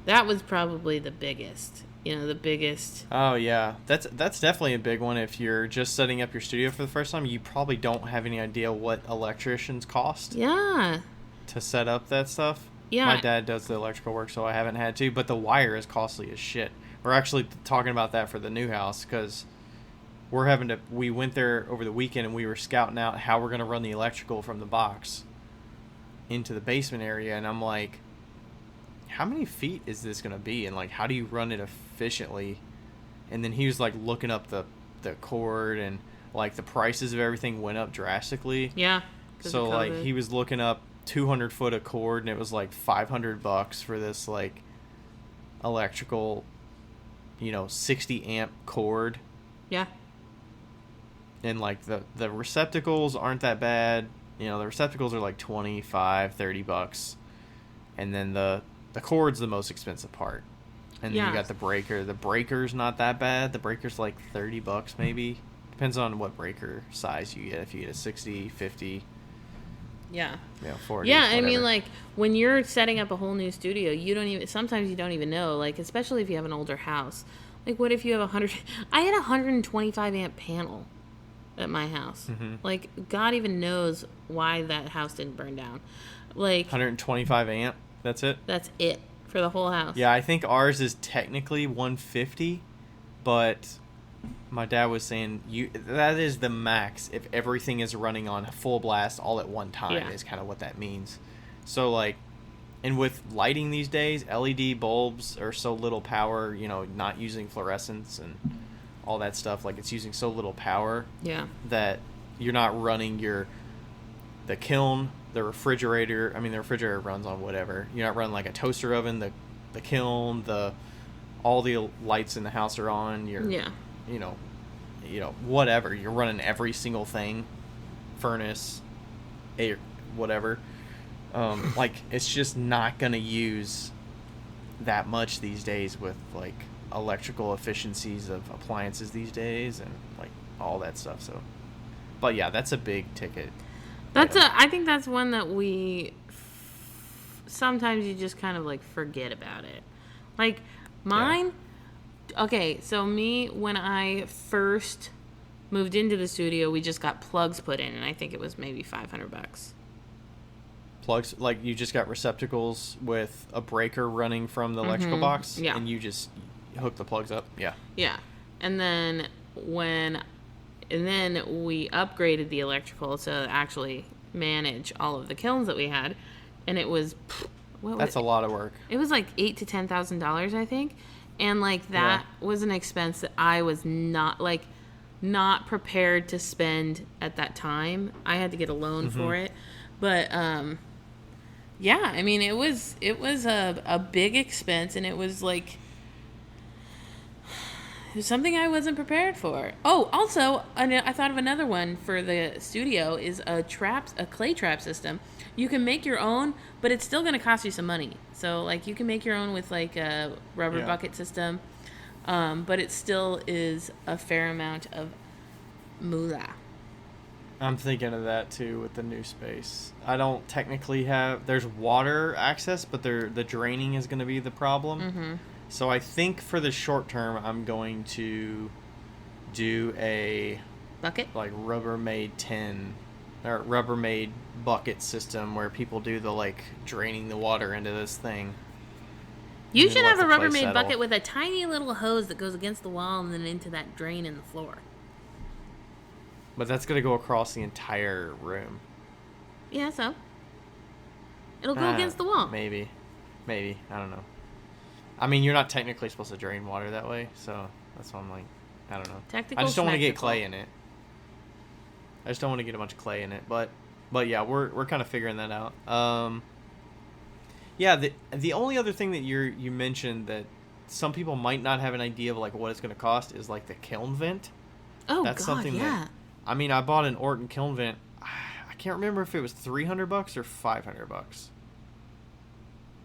that was probably the biggest. Oh yeah, that's definitely a big one. If you're just setting up your studio for the first time, you probably don't have any idea what electricians cost. Yeah. To set up that stuff. Yeah. My dad does the electrical work, so I haven't had to. But the wire is costly as shit. We're actually talking about that for the new house because we went there over the weekend and we were scouting out how we're gonna run the electrical from the box into the basement area, and I'm like, how many feet is this gonna be, and like how do you run it efficiently? And then he was like looking up the cord, and like the prices of everything went up drastically. Yeah. So like he was looking up 200 foot of cord, and it was like $500 for this like electrical 60 amp cord. Yeah. And like the receptacles aren't that bad. The receptacles are like $25-$30, and then the cord's the most expensive part. And then you got the breaker. The breaker's not that bad. The breaker's like $30 maybe. Depends on what breaker size you get. If you get a 60, 50. Yeah. 40. Yeah, whatever. I mean, like, when you're setting up a whole new studio, sometimes you don't even know, like, especially if you have an older house. Like, what if you have I had a 125 amp panel at my house. Mm-hmm. Like, God even knows why that house didn't burn down. Like, 125 amp, that's it? That's it for the whole house. Yeah, I think ours is technically 150, but my dad was saying that is the max if everything is running on full blast all at one time is kind of what that means. So like, and with lighting these days, LED bulbs are so little power, not using fluorescence and all that stuff, like it's using so little power that you're not running the kiln, the refrigerator. I mean, the refrigerator runs on whatever. You're not running like a toaster oven, the kiln, all the lights in the house are on. Whatever. You're running every single thing, furnace, air, whatever. Like it's just not gonna use that much these days with like electrical efficiencies of appliances these days and like all that stuff. So, but yeah, that's a big ticket. I think that's one that sometimes you just kind of like forget about it. Like mine. Yeah. Okay, so when I first moved into the studio, we just got plugs put in, and I think it was maybe $500. Plugs, like you just got receptacles with a breaker running from the electrical box, and you just hook the plugs up. Yeah. And then we upgraded the electrical to actually manage all of the kilns that we had, and it was that's a lot of work. It was like $8,000 to $10,000, I think, and like that was an expense that I was not prepared to spend at that time. I had to get a loan for it, but yeah, I mean it was a big expense, and it was like. It was something I wasn't prepared for. Oh, also, I thought of another one for the studio is a clay trap system. You can make your own, but it's still going to cost you some money. So, like, you can make your own with, like, a rubber bucket system, but it still is a fair amount of moolah. I'm thinking of that too with the new space. I don't technically have. There's water access, but the draining is going to be the problem. Mm-hmm. So I think for the short term, I'm going to do a Bucket? like Rubbermaid tin or Rubbermaid bucket system where people do the like draining the water into this thing. You should have a Rubbermaid bucket with a tiny little hose that goes against the wall and then into that drain in the floor. But that's going to go across the entire room. Yeah, so it'll go against the wall. Maybe. I don't know. I mean, you're not technically supposed to drain water that way, so that's why I'm like, I don't know. I just don't want to get clay in it. I just don't want to get a bunch of clay in it, but yeah, we're kind of figuring that out. Yeah, the only other thing that you mentioned that some people might not have an idea of like what it's going to cost is like the kiln vent. Oh, that's God, something yeah. I mean, I bought an Orton kiln vent. I can't remember if it was $300 or $500.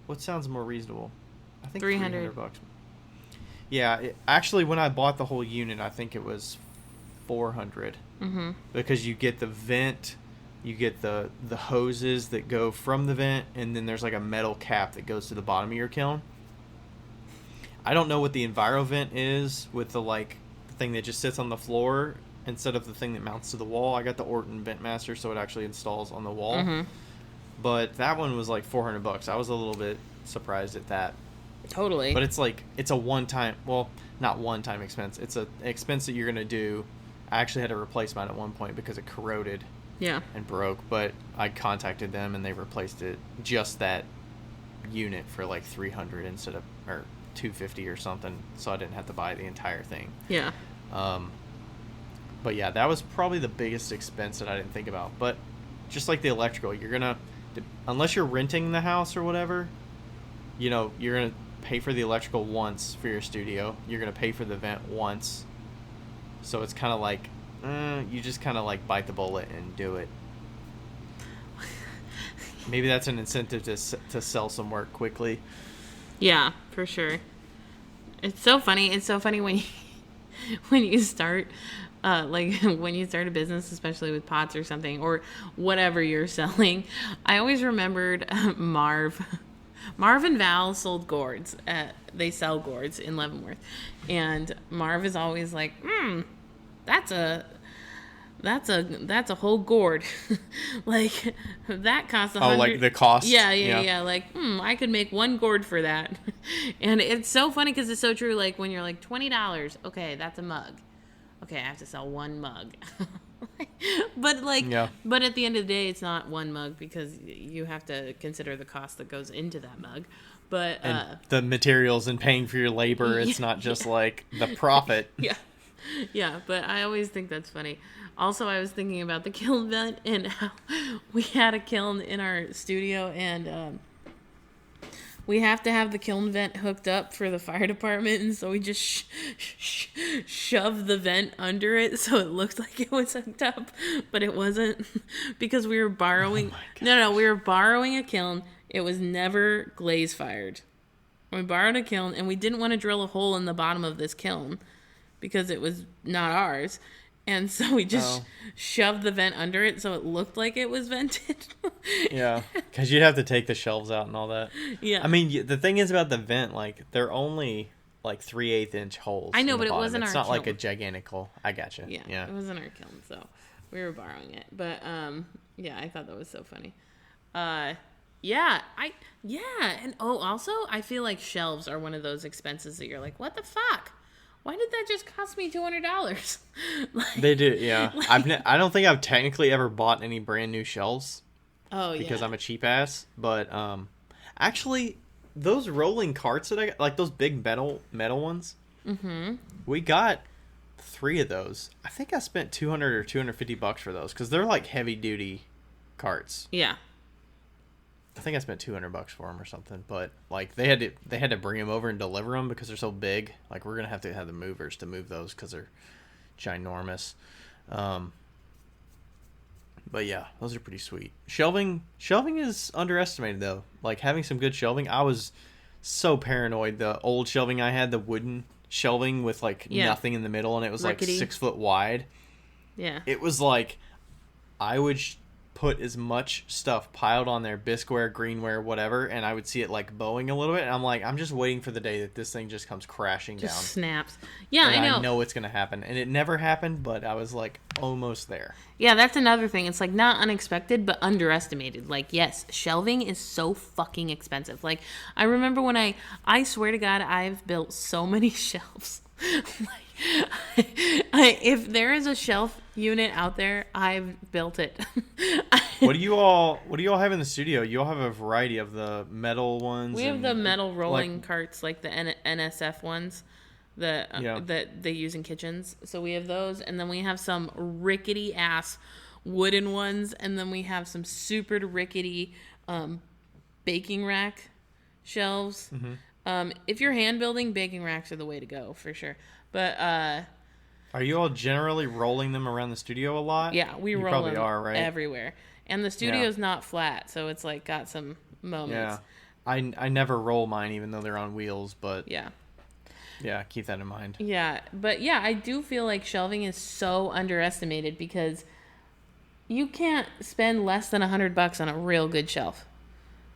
What sounds more reasonable? I think $300. Yeah, actually, when I bought the whole unit, I think it was $400. Mm-hmm. Because you get the vent, you get the hoses that go from the vent, and then there's like a metal cap that goes to the bottom of your kiln. I don't know what the EnviroVent is with the like thing that just sits on the floor instead of the thing that mounts to the wall. I got the Orton Ventmaster, so it actually installs on the wall. Mm-hmm. But that one was like $400. I was a little bit surprised at that. Totally. But it's like, it's a one-time, well, not one-time expense. It's an expense that you're going to do. I actually had to replace mine at one point because it corroded. Yeah. And broke. But I contacted them and they replaced it, just that unit, for like $300 instead of, or $250 or something. So I didn't have to buy the entire thing. Yeah. But yeah, that was probably the biggest expense that I didn't think about. But just like the electrical, you're going to, unless you're renting the house or whatever, you know, you're going to pay for the electrical once for your studio. You're going to pay for the vent once. So it's kind of like, you just kind of like bite the bullet and do it. Maybe that's an incentive to sell some work quickly. Yeah, for sure. It's so funny. It's so funny when you start, like when you start a business, especially with pots or something or whatever you're selling. I always remembered Marv and Val sold gourds. They sell gourds in Leavenworth, and Marv is always like, that's a whole gourd. Like that costs $100. Oh, like the cost? Yeah. Like, I could make one gourd for that. And it's so funny because it's so true. Like when you're like $20, okay, that's a mug. Okay, I have to sell one mug. But but at the end of the day, it's not one mug because you have to consider the cost that goes into that mug. But the materials and paying for your labor, it's not just like the profit. Yeah, but I always think that's funny. Also, I was thinking about the kiln vent and how we had a kiln in our studio, and we have to have the kiln vent hooked up for the fire department, and so we just shoved the vent under it so it looked like it was hooked up, but it wasn't because we were borrowing. No, we were borrowing a kiln. It was never glaze fired. We borrowed a kiln, and we didn't want to drill a hole in the bottom of this kiln because it was not ours. And so we just shoved the vent under it so it looked like it was vented. Yeah, because you'd have to take the shelves out and all that. Yeah. I mean, the thing is about the vent, like, they're only like 3/8 inch holes. I know, but it wasn't our kiln. It's not like a gigantic hole. I gotcha. Yeah, it wasn't our kiln, so we were borrowing it. But, yeah, I thought that was so funny. And also, I feel like shelves are one of those expenses that you're like, what the fuck? Why did that just cost me $200? They do, yeah. I don't think I've technically ever bought any brand new shelves. Oh, yeah. Because I'm a cheap ass. But actually, those rolling carts that I got, like those big metal ones, we got 3 of those. I think I spent $200 or $250 for those because they're like heavy duty carts. Yeah. I think I spent $200 for them or something, but like they had to bring them over and deliver them because they're so big. Like we're gonna have to have the movers to move those because they're ginormous. But yeah, those are pretty sweet. Shelving is underestimated though. Like having some good shelving. I was so paranoid. The old shelving I had, the wooden shelving with like nothing in the middle, and it was rickety. Like 6 foot wide. Yeah. it was like I would put as much stuff piled on there, bisqueware, greenware, whatever, and I would see it like bowing a little bit, and I'm like, I'm just waiting for the day that this thing just comes crashing Just down. snaps. Yeah, And I know. it's going to happen. And it never happened, but I was like almost there. Yeah, that's another thing. It's like not unexpected, but underestimated. Like, yes, shelving is so fucking expensive. Like, I remember when I swear to God, I've built so many shelves. If there is a shelf unit out there, I've built it. What do you all have in the studio? You all have a variety of the metal ones. We have the metal rolling like, carts, like the NSF ones that they use in kitchens. So we have those, and then we have some rickety ass wooden ones, and then we have some super rickety baking rack shelves. Mm-hmm. If you're hand building, baking racks are the way to go for sure. But are you all generally rolling them around the studio a lot? yeah, we you roll probably them are, right? everywhere. And the studio's not flat, so it's like got some moments. Yeah. I never roll mine even though they're on wheels, but yeah, keep that in mind. Yeah, but yeah, I do feel like shelving is so underestimated because you can't spend less than $100 on a real good shelf.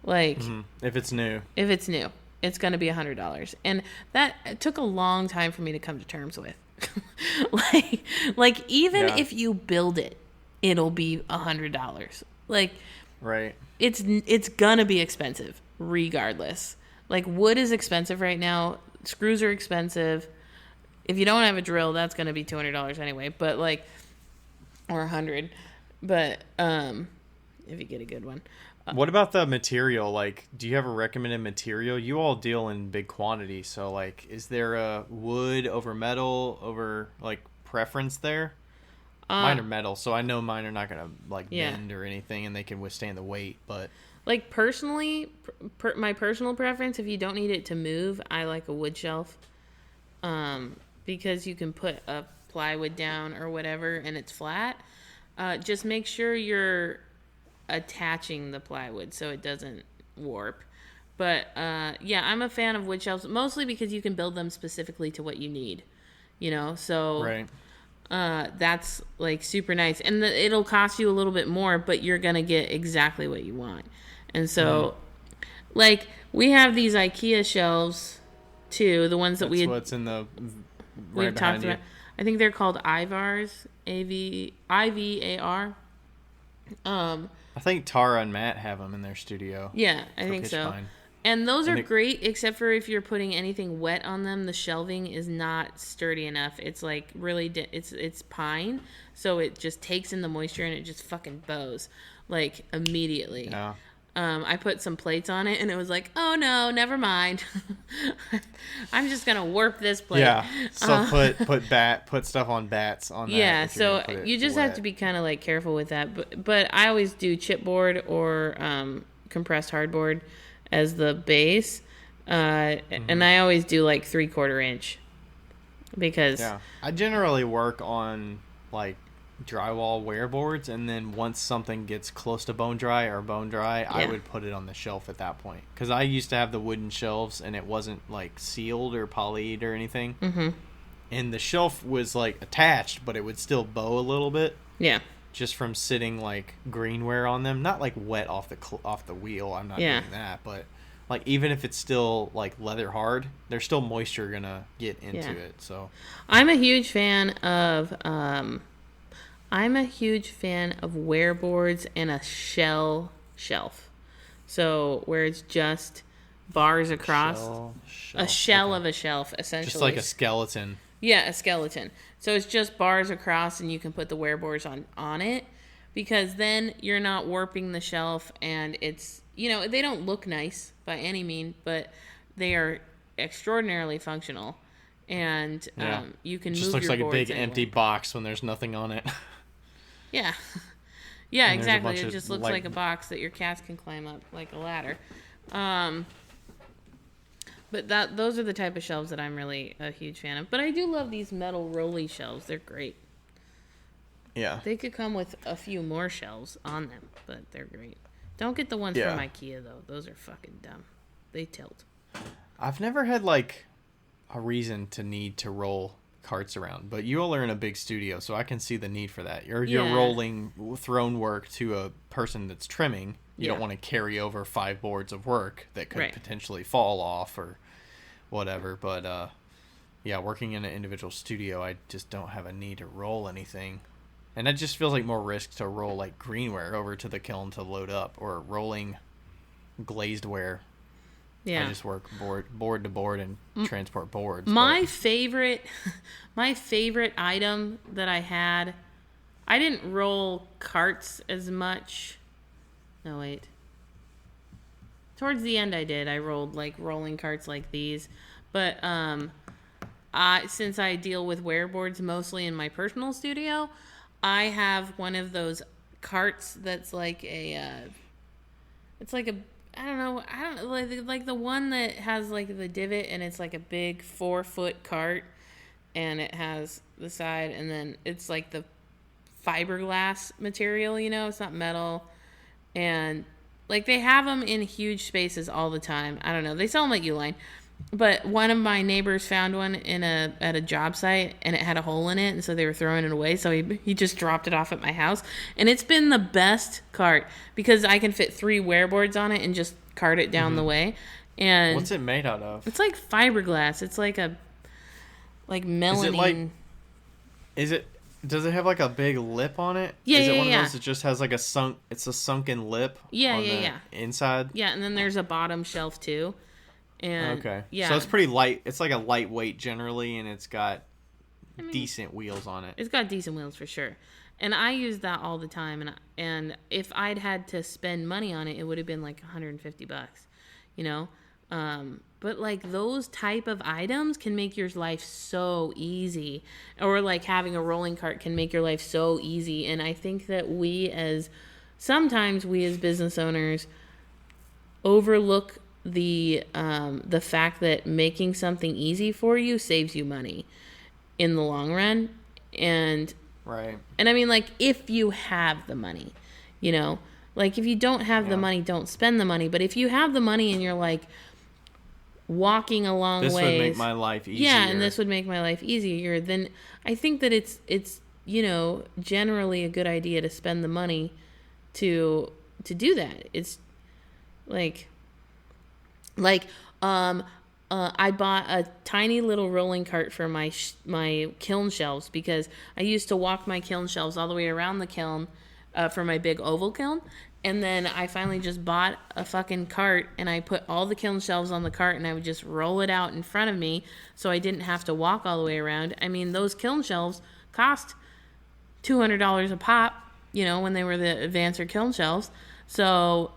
Like, if it's new, it's going to be $100, and that took a long time for me to come to terms with. like even if you build it, it'll be $100. Like, right? It's gonna be expensive regardless. Like, wood is expensive right now. Screws are expensive. If you don't have a drill, that's gonna be $200 anyway. But like, or $100. But if you get a good one. What about the material? Like, do you have a recommended material? You all deal in big quantity, so like, is there a wood over metal over like preference there? Mine are metal, so I know mine are not gonna like bend or anything, and they can withstand the weight. But like personally, my personal preference, if you don't need it to move, I like a wood shelf, because you can put a plywood down or whatever, and it's flat. Just make sure you're attaching the plywood so it doesn't warp. But I'm a fan of wood shelves, mostly because you can build them specifically to what you need, so right. That's like super nice, and it'll cost you a little bit more, but you're gonna get exactly what you want. And so like, we have these IKEA shelves too, the ones that That's what's in the we've talked about. I think they're called Ivars, IVAR. I think Tara and Matt have them in their studio. Yeah, I think so. Pine. And those are great, except for if you're putting anything wet on them, the shelving is not sturdy enough. It's like really, it's pine, so it just takes in the moisture and it just fucking bows, like, immediately. Yeah. I put some plates on it and it was like, oh no, never mind. I'm just gonna warp this plate. Yeah. So put stuff on bats on that. Yeah. So you just have to be kind of like careful with that. But I always do chipboard or compressed hardboard as the base, and I always do like 3/4 inch because I generally work on like drywall wear boards, and then once something gets close to bone dry, I would put it on the shelf at that point, because I used to have the wooden shelves and it wasn't like sealed or polyed or anything, and the shelf was like attached, but it would still bow a little bit, just from sitting like greenware on them, not like wet off the wheel. I'm not doing that, but like, even if it's still like leather hard, there's still moisture gonna get into it. So I'm a huge fan of wear boards and a shelf. So where it's just bars across, a shell of a shelf, essentially. Just like a skeleton. Yeah, a skeleton. So it's just bars across, and you can put the wear boards on it, because then you're not warping the shelf, and it's, they don't look nice by any mean, but they are extraordinarily functional, and you can move your boards. It just looks like a big anywhere. Empty box when there's nothing on it. Yeah. Yeah, exactly. It just looks like a box that your cats can climb up like a ladder. But those are the type of shelves that I'm really a huge fan of. But I do love these metal rolly shelves. They're great. Yeah. They could come with a few more shelves on them, but they're great. Don't get the ones from IKEA, though. Those are fucking dumb. They tilt. I've never had like a reason to need to roll carts around. But you all are in a big studio, so I can see the need for that. You're Yeah. rolling throne work to a person that's trimming. You Yeah. don't want to carry over 5 boards of work that could Right. potentially fall off or whatever. But yeah, working in an individual studio, I just don't have a need to roll anything. And it just feels like more risk to roll like greenware over to the kiln to load up, or rolling glazed ware. Yeah. I just work board to board and transport boards. My favorite item that I had, I didn't roll carts as much. No, wait. Towards the end I did. I rolled like rolling carts like these. But since I deal with wear boards mostly in my personal studio, I have one of those carts that's like it's like a, I don't know, like the one that has like the divot, and it's like a big 4-foot cart, and it has the side, and then it's like the fiberglass material, it's not metal, and like they have them in huge spaces all the time. I don't know, they sell them at Uline. But one of my neighbors found one at a job site, and it had a hole in it, and so they were throwing it away. So he just dropped it off at my house, and it's been the best cart because I can fit 3 wear boards on it and just cart it down the way. And what's it made out of? It's like fiberglass. It's like melamine. Does it have like a big lip on it? Yeah, Is it one yeah. of those that just has like a sunken lip on the inside? Yeah, and then there's a bottom shelf too. And okay. Yeah. So it's pretty light. It's like a lightweight generally, and it's got decent wheels on it. It's got decent wheels for sure. And I use that all the time, and if I'd had to spend money on it, it would have been like $150, but like those type of items can make your life so easy, or like having a rolling cart can make your life so easy. And I think that sometimes we as business owners overlook the fact that making something easy for you saves you money in the long run. And right. And I mean, like, if you have the money, like if you don't have the money, don't spend the money. But if you have the money and you're like walking a long ways, this would make my life easier. Yeah, and this would make my life easier. Then I think that it's generally a good idea to spend the money to do that. It's I bought a tiny little rolling cart for my kiln shelves because I used to walk my kiln shelves all the way around the kiln for my big oval kiln. And then I finally just bought a fucking cart, and I put all the kiln shelves on the cart, and I would just roll it out in front of me so I didn't have to walk all the way around. I mean, those kiln shelves cost $200 a pop, when they were the Advancer kiln shelves. So,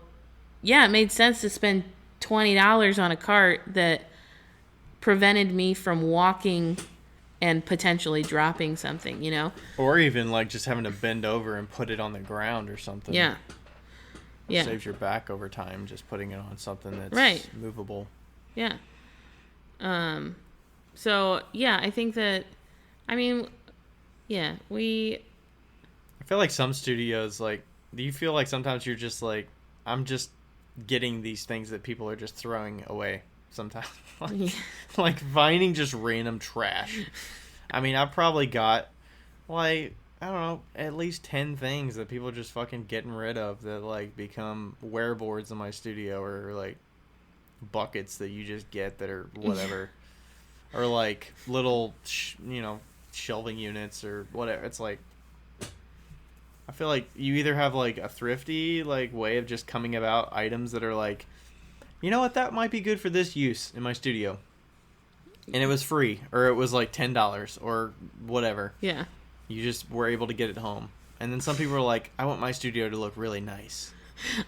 yeah, it made sense to spend $20 on a cart that prevented me from walking and potentially dropping something, Or even like just having to bend over and put it on the ground or something. Yeah. Yeah. Saves your back over time just putting it on something that's right. movable. Yeah. So, yeah, I think that, I mean, yeah, I feel like some studios, like, do you feel like sometimes you're just like, I'm just getting these things that people are just throwing away sometimes? Like finding just random trash. I mean, I've probably got, like, I don't know, at least 10 things that people are just fucking getting rid of that, like, become wear boards in my studio, or, like, buckets that you just get that are whatever. Or, like, little, shelving units or whatever. It's, like, I feel like you either have, like, a thrifty, like, way of just coming about items that are, like, you know what, that might be good for this use in my studio. And it was free, or it was, like, $10 or whatever. Yeah. You just were able to get it home. And then some people are like, I want my studio to look really nice.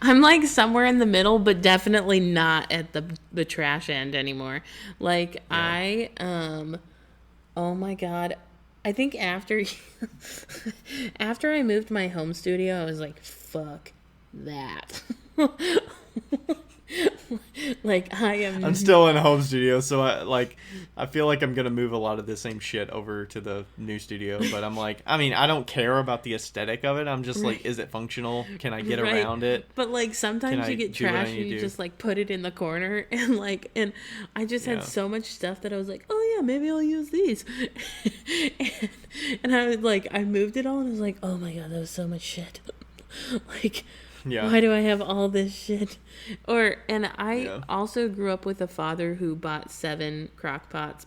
I'm like somewhere in the middle, but definitely not at the trash end anymore. Like, yeah. Oh my God. I think after I moved my home studio, I was like, fuck that. Like, I'm still in a home studio, so I feel like I'm gonna move a lot of the same shit over to the new studio. But I'm like, I mean, I don't care about the aesthetic of it. I'm just like, is it functional? Can I get around it? But like sometimes you get trash and you just like put it in the corner, and I just had so much stuff that I was like, oh yeah, maybe I'll use these. and I was like, I moved it all and I was like, oh my God, that was so much shit. Like, Yeah. why do I have all this shit? And I also grew up with a father who bought 7 crock pots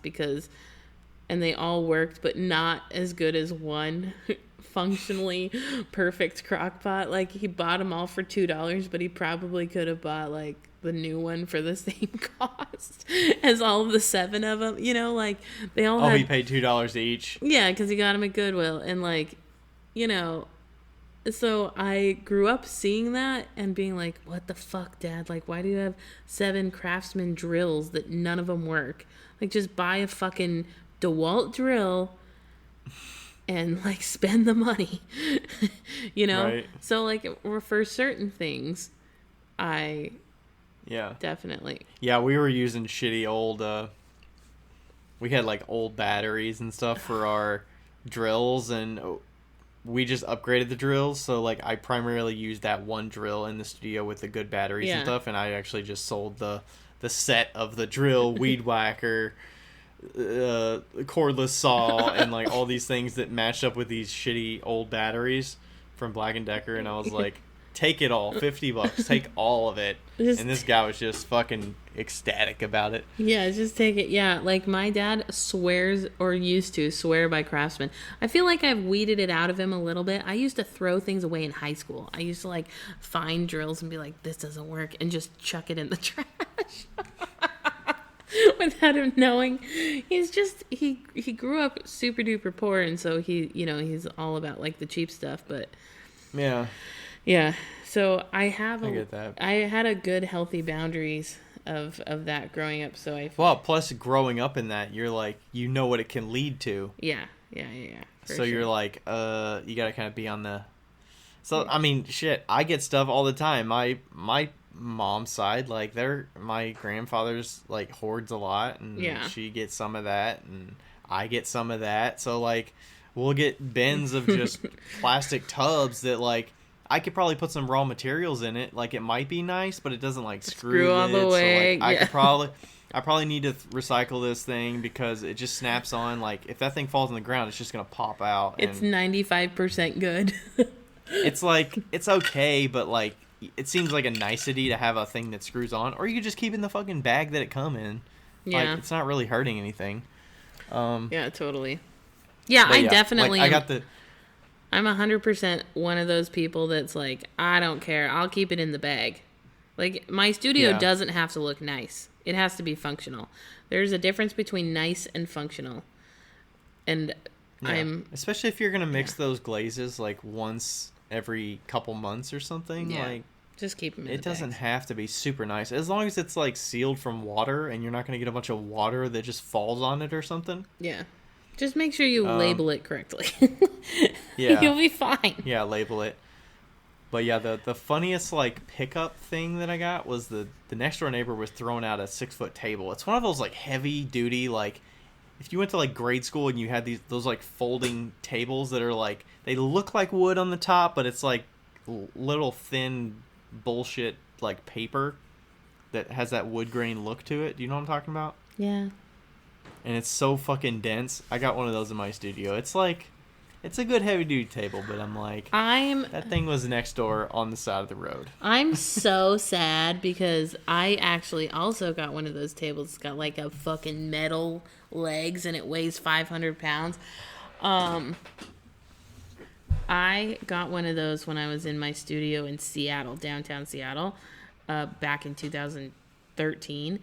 and they all worked, but not as good as one functionally perfect crock pot. Like, he bought them all for $2, but he probably could have bought like the new one for the same cost as all of the 7 of them. You know, like they all. He paid $2 each. Yeah, because he got them at Goodwill, and like, you know. So I grew up seeing that and being like, what the fuck, Dad? Like, why do you have 7 Craftsman drills that none of them work? Like, just buy a fucking DeWalt drill and, like, spend the money. You know? Right. So, like, for certain things, definitely. Yeah, we were using shitty old, we had, like, old batteries and stuff for our drills, and we just upgraded the drills, so like I primarily used that one drill in the studio with the good batteries and stuff, and I actually just sold the set of the drill, weed whacker, cordless saw, and like all these things that matched up with these shitty old batteries from Black & Decker, and I was like, take it all, $50, take all of it. And this guy was just fucking ecstatic about it. Yeah, just take it. Yeah, like my dad swears, or used to swear by Craftsman. I feel like I've weeded it out of him a little bit. I used to throw things away in high school. I used to like find drills and be like, this doesn't work, and just chuck it in the trash. Without him knowing. He's just, he grew up super duper poor, and so he's all about like the cheap stuff, but yeah, so I get that. I had a good healthy boundaries of that growing up, so plus growing up in that, you're like, you know what it can lead to. Yeah, so sure. You're like, you gotta kind of be on the, so I mean, shit, I get stuff all the time. My mom's side, like my grandfather's like hoards a lot, and she gets some of that, and I get some of that, so like we'll get bins of just plastic tubs that like I could probably put some raw materials in it. Like, it might be nice, but it doesn't, like, screw all the way. So, like, I probably need to recycle this thing because it just snaps on. Like, if that thing falls on the ground, it's just going to pop out. It's 95% good. It's, like, it's okay, but, like, it seems like a nicety to have a thing that screws on. Or you could just keep it in the fucking bag that it come in. Yeah. Like, it's not really hurting anything. Yeah, totally. Yeah, I definitely like, I'm 100% one of those people that's like, I don't care. I'll keep it in the bag. Like, my studio doesn't have to look nice. It has to be functional. There's a difference between nice and functional. And especially if you're going to mix those glazes, like, once every couple months or something. Yeah. Like, just keep them in it doesn't have to be super nice. As long as it's, like, sealed from water and you're not going to get a bunch of water that just falls on it or something. Yeah. Just make sure you label it correctly. Yeah. You'll be fine. Yeah, label it. But yeah, the funniest like pickup thing that I got was the next door neighbor was throwing out a 6-foot table. It's one of those like heavy duty, like if you went to like grade school and you had those like folding tables that are like, they look like wood on the top, but it's like little thin bullshit like paper that has that wood grain look to it. Do you know what I'm talking about? Yeah. And it's so fucking dense. I got one of those in my studio. It's like, it's a good heavy duty table, but I'm like, that thing was next door on the side of the road. I'm so sad because I actually also got one of those tables. It's got like a fucking metal legs and it weighs 500 pounds. I got one of those when I was in my studio in Seattle, downtown Seattle, back in 2013.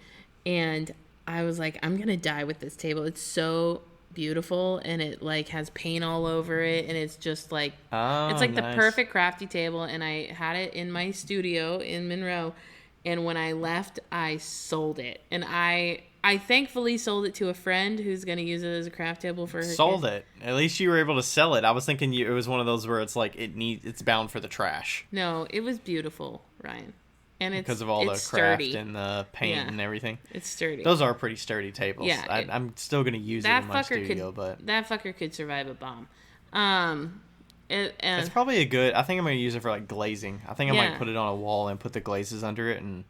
And I was like, I'm going to die with this table. It's so beautiful, and it like has paint all over it, and it's just like, it's like nice. The perfect crafty table. And I had it in my studio in Monroe, and when I left, I sold it. And I thankfully sold it to a friend who's going to use it as a craft table for her Sold kids. It. At least you were able to sell it. I was thinking it was one of those where it's like it's bound for the trash. No, it was beautiful, Ryan. And it's because of all the craft sturdy. And the paint and everything. It's sturdy. Those are pretty sturdy tables. Yeah, I'm still going to use it in my studio, but that fucker could survive a bomb. It's probably a good. I think I'm going to use it for like glazing. I think I might put it on a wall and put the glazes under it, and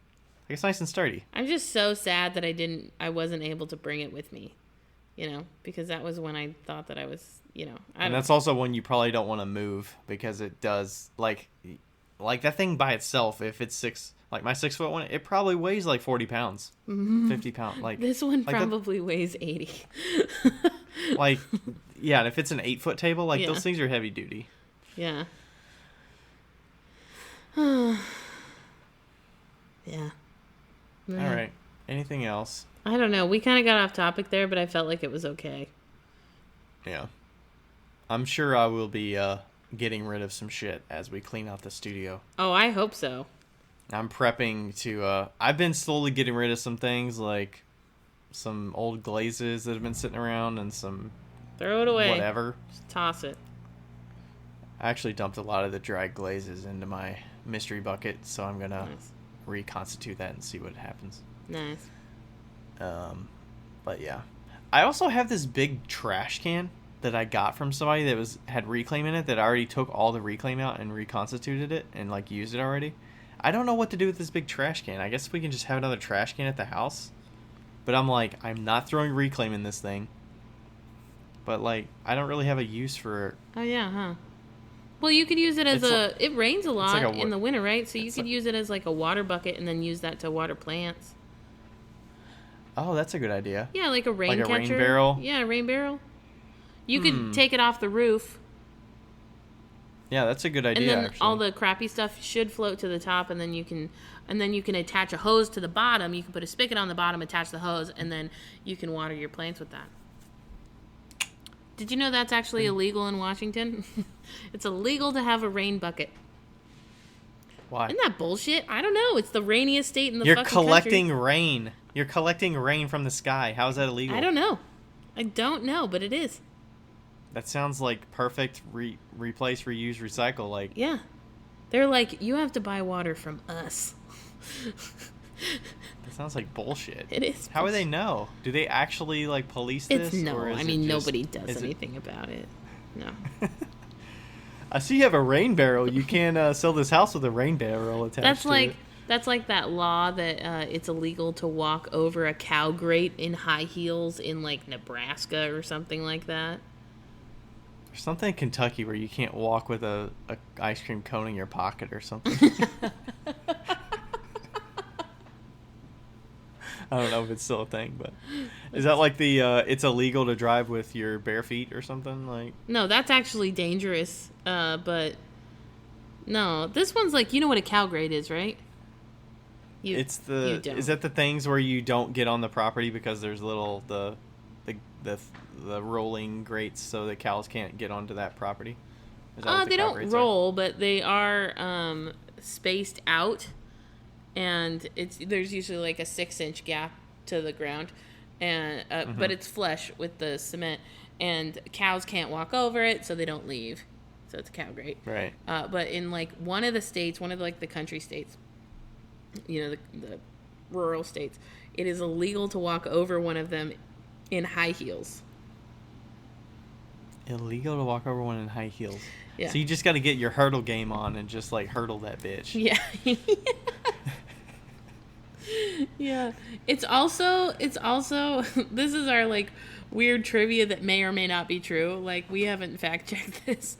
it's nice and sturdy. I'm just so sad that I wasn't able to bring it with me. because that was when I thought that I was, and that's also when you probably don't want to move because it does like that thing by itself. If it's like my 6-foot one, it probably weighs like 40 pounds, 50 pounds. Like this one like probably weighs 80. Like, yeah, and if it's an 8-foot table, like Yeah. those things are heavy duty. Yeah. Yeah. All right. Anything else? I don't know. We kind of got off topic there, but I felt like it was okay. Yeah. I'm sure I will be getting rid of some shit as we clean out the studio. Oh, I hope so. I'm prepping to... I've been slowly getting rid of some things, like some old glazes that have been sitting around and some... Throw it away. Whatever. Just toss it. I actually dumped a lot of the dried glazes into my mystery bucket, so I'm going to reconstitute that and see what happens. Nice. But yeah. I also have this big trash can that I got from somebody that had reclaim in it that I already took all the reclaim out and reconstituted it and like used it already. I don't know what to do with this big trash can. I guess we can just have another trash can at the house. But I'm like, I'm not throwing reclaim in this thing. But like, I don't really have a use for... Oh yeah, huh? Well, you could use it as it rains a lot like in the winter, right? So you could use it as like a water bucket and then use that to water plants. Oh, that's a good idea. Yeah, like a rain catcher. Like a rain barrel? Yeah, a rain barrel. You could take it off the roof. Yeah, that's a good idea. And then actually, all the crappy stuff should float to the top, and then you can attach a hose to the bottom. You can put a spigot on the bottom, attach the hose, and then you can water your plants with that. Did you know that's actually illegal in Washington? It's illegal to have a rain bucket. Why? Isn't that bullshit? I don't know. It's the rainiest state in the You're fucking collecting country. rain. You're collecting rain from the sky. How is that illegal? I don't know. I don't know, but it is. That sounds like perfect replace, reuse, recycle. Like, Yeah. They're like, you have to buy water from us. that sounds like bullshit. It is. How would they know? Do they actually like police this? It's no. Or is I it mean, just, nobody does anything about it. No. I see you have a rain barrel. You can't sell this house with a rain barrel attached to it. That's like that law that it's illegal to walk over a cow grate in high heels in like Nebraska or something like that. There's something in Kentucky where you can't walk with a ice cream cone in your pocket or something. I don't know if it's still a thing, but is that like the it's illegal to drive with your bare feet or something? Like, no, that's actually dangerous. But no, this one's like, you know what a cow grate is, right? is that the things where you don't get on the property because there's the rolling grates so the cows can't get onto that property? Is that what they don't roll, but they are spaced out, and there's usually like a 6-inch gap to the ground, and but it's flush with the cement, and cows can't walk over it, so they don't leave. So it's a cow grate, right? But in like one of the country states, the rural states, it is illegal to walk over one of them in high heels. Illegal to walk over one in high heels. Yeah. So you just got to get your hurdle game on and just like hurdle that bitch. Yeah. Yeah. It's also this is our like weird trivia that may or may not be true. Like, we haven't fact checked this,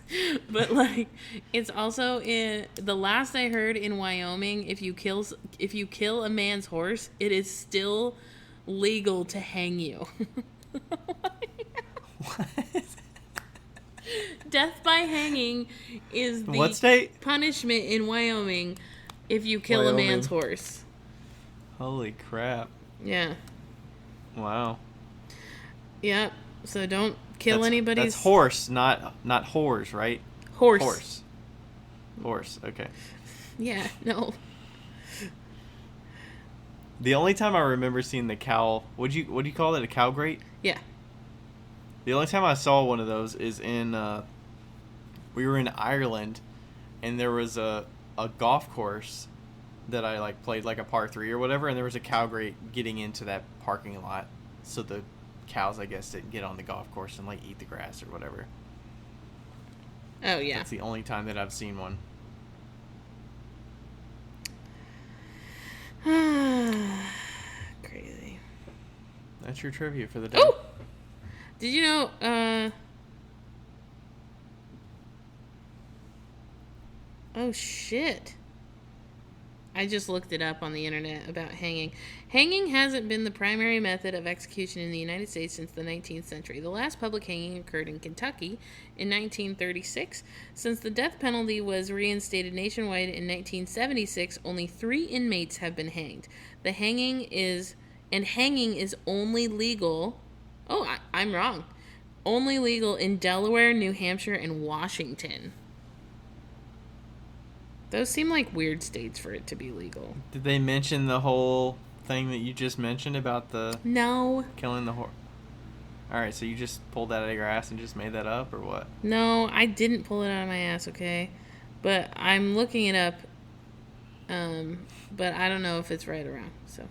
but like it's also in the last I heard in Wyoming, if you kill a man's horse, it is still legal to hang you. What? Death by hanging is the what state? punishment in Wyoming if you kill a man's horse. Holy crap. Yeah. Wow. Yeah. So don't kill anybody's... That's horse, not whores, right? Horse. Horse, okay. Yeah, no. The only time I remember seeing the cow... What do you call it? A cow grate? Yeah. The only time I saw one of those is in... we were in Ireland, and there was a golf course that I like played like a par 3 or whatever, and there was a cow grate getting into that parking lot, so the cows, I guess, didn't get on the golf course and like eat the grass or whatever. Oh yeah. That's the only time that I've seen one. Crazy. That's your trivia for the day. Oh! Did you know, oh shit. I just looked it up on the internet about hanging. Hanging hasn't been the primary method of execution in the United States since the 19th century. The last public hanging occurred in Kentucky in 1936. Since the death penalty was reinstated nationwide in 1976, only 3 inmates have been hanged. Hanging is only legal. Oh, I'm wrong. Only legal in Delaware, New Hampshire, and Washington. Those seem like weird states for it to be legal. Did they mention the whole thing that you just mentioned about the... No. Killing the horse? Alright, so you just pulled that out of your ass and just made that up, or what? No, I didn't pull it out of my ass, okay? But I'm looking it up. But I don't know if it's right or wrong. So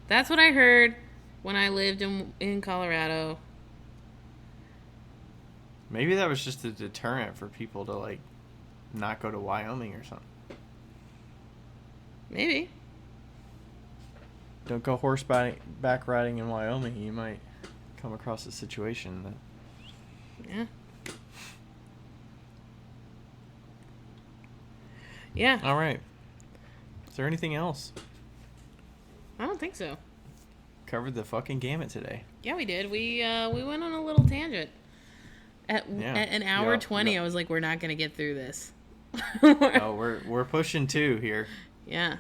that's what I heard when I lived in Colorado. Maybe that was just a deterrent for people to, like, not go to Wyoming or something. Maybe. Don't go horseback riding in Wyoming. You might come across a situation that... Yeah. Yeah. All right. Is there anything else? I don't think so. Covered the fucking gamut today. Yeah, we did. We went on a little tangent. At an hour 20, I was like, we're not going to get through this. Oh, we're pushing 2 here. Yeah.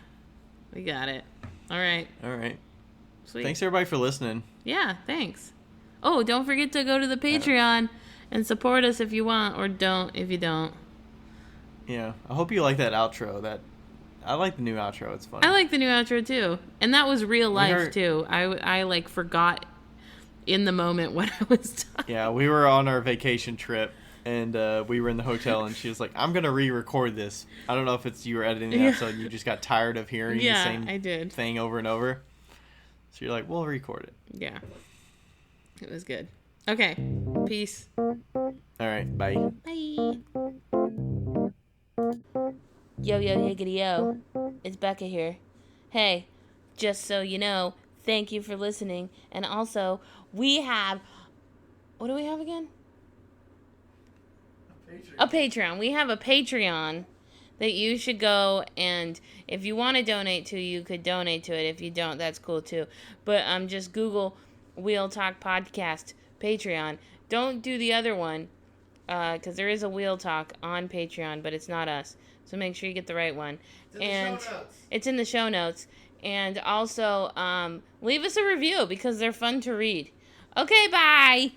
We got it. All right. Sweet. Thanks everybody for listening. Yeah, thanks. Oh, don't forget to go to the Patreon and support us if you want, or don't if you don't. Yeah. I hope you like that outro. I like the new outro. It's fun. I like the new outro too. And that was real life too. I like forgot in the moment what I was talking. Yeah, we were on our vacation trip. And we were in the hotel, and she was like, I'm going to re-record this. I don't know if it's you were editing the episode and you just got tired of hearing the same thing over and over. So you're like, we'll record it. Yeah. It was good. Okay. Peace. All right. Bye. Bye. Yo, higgity, yo. It's Becca here. Hey, just so you know, thank you for listening. And also, we have... What do we have again? A Patreon. We have a Patreon that you should go, and if you want to donate to, you could donate to it. If you don't, that's cool too. But just Google Wheel Talk Podcast Patreon. Don't do the other one, because there is a Wheel Talk on Patreon, but it's not us. So make sure you get the right one. It's in the show notes. And also, leave us a review, because they're fun to read. Okay, bye!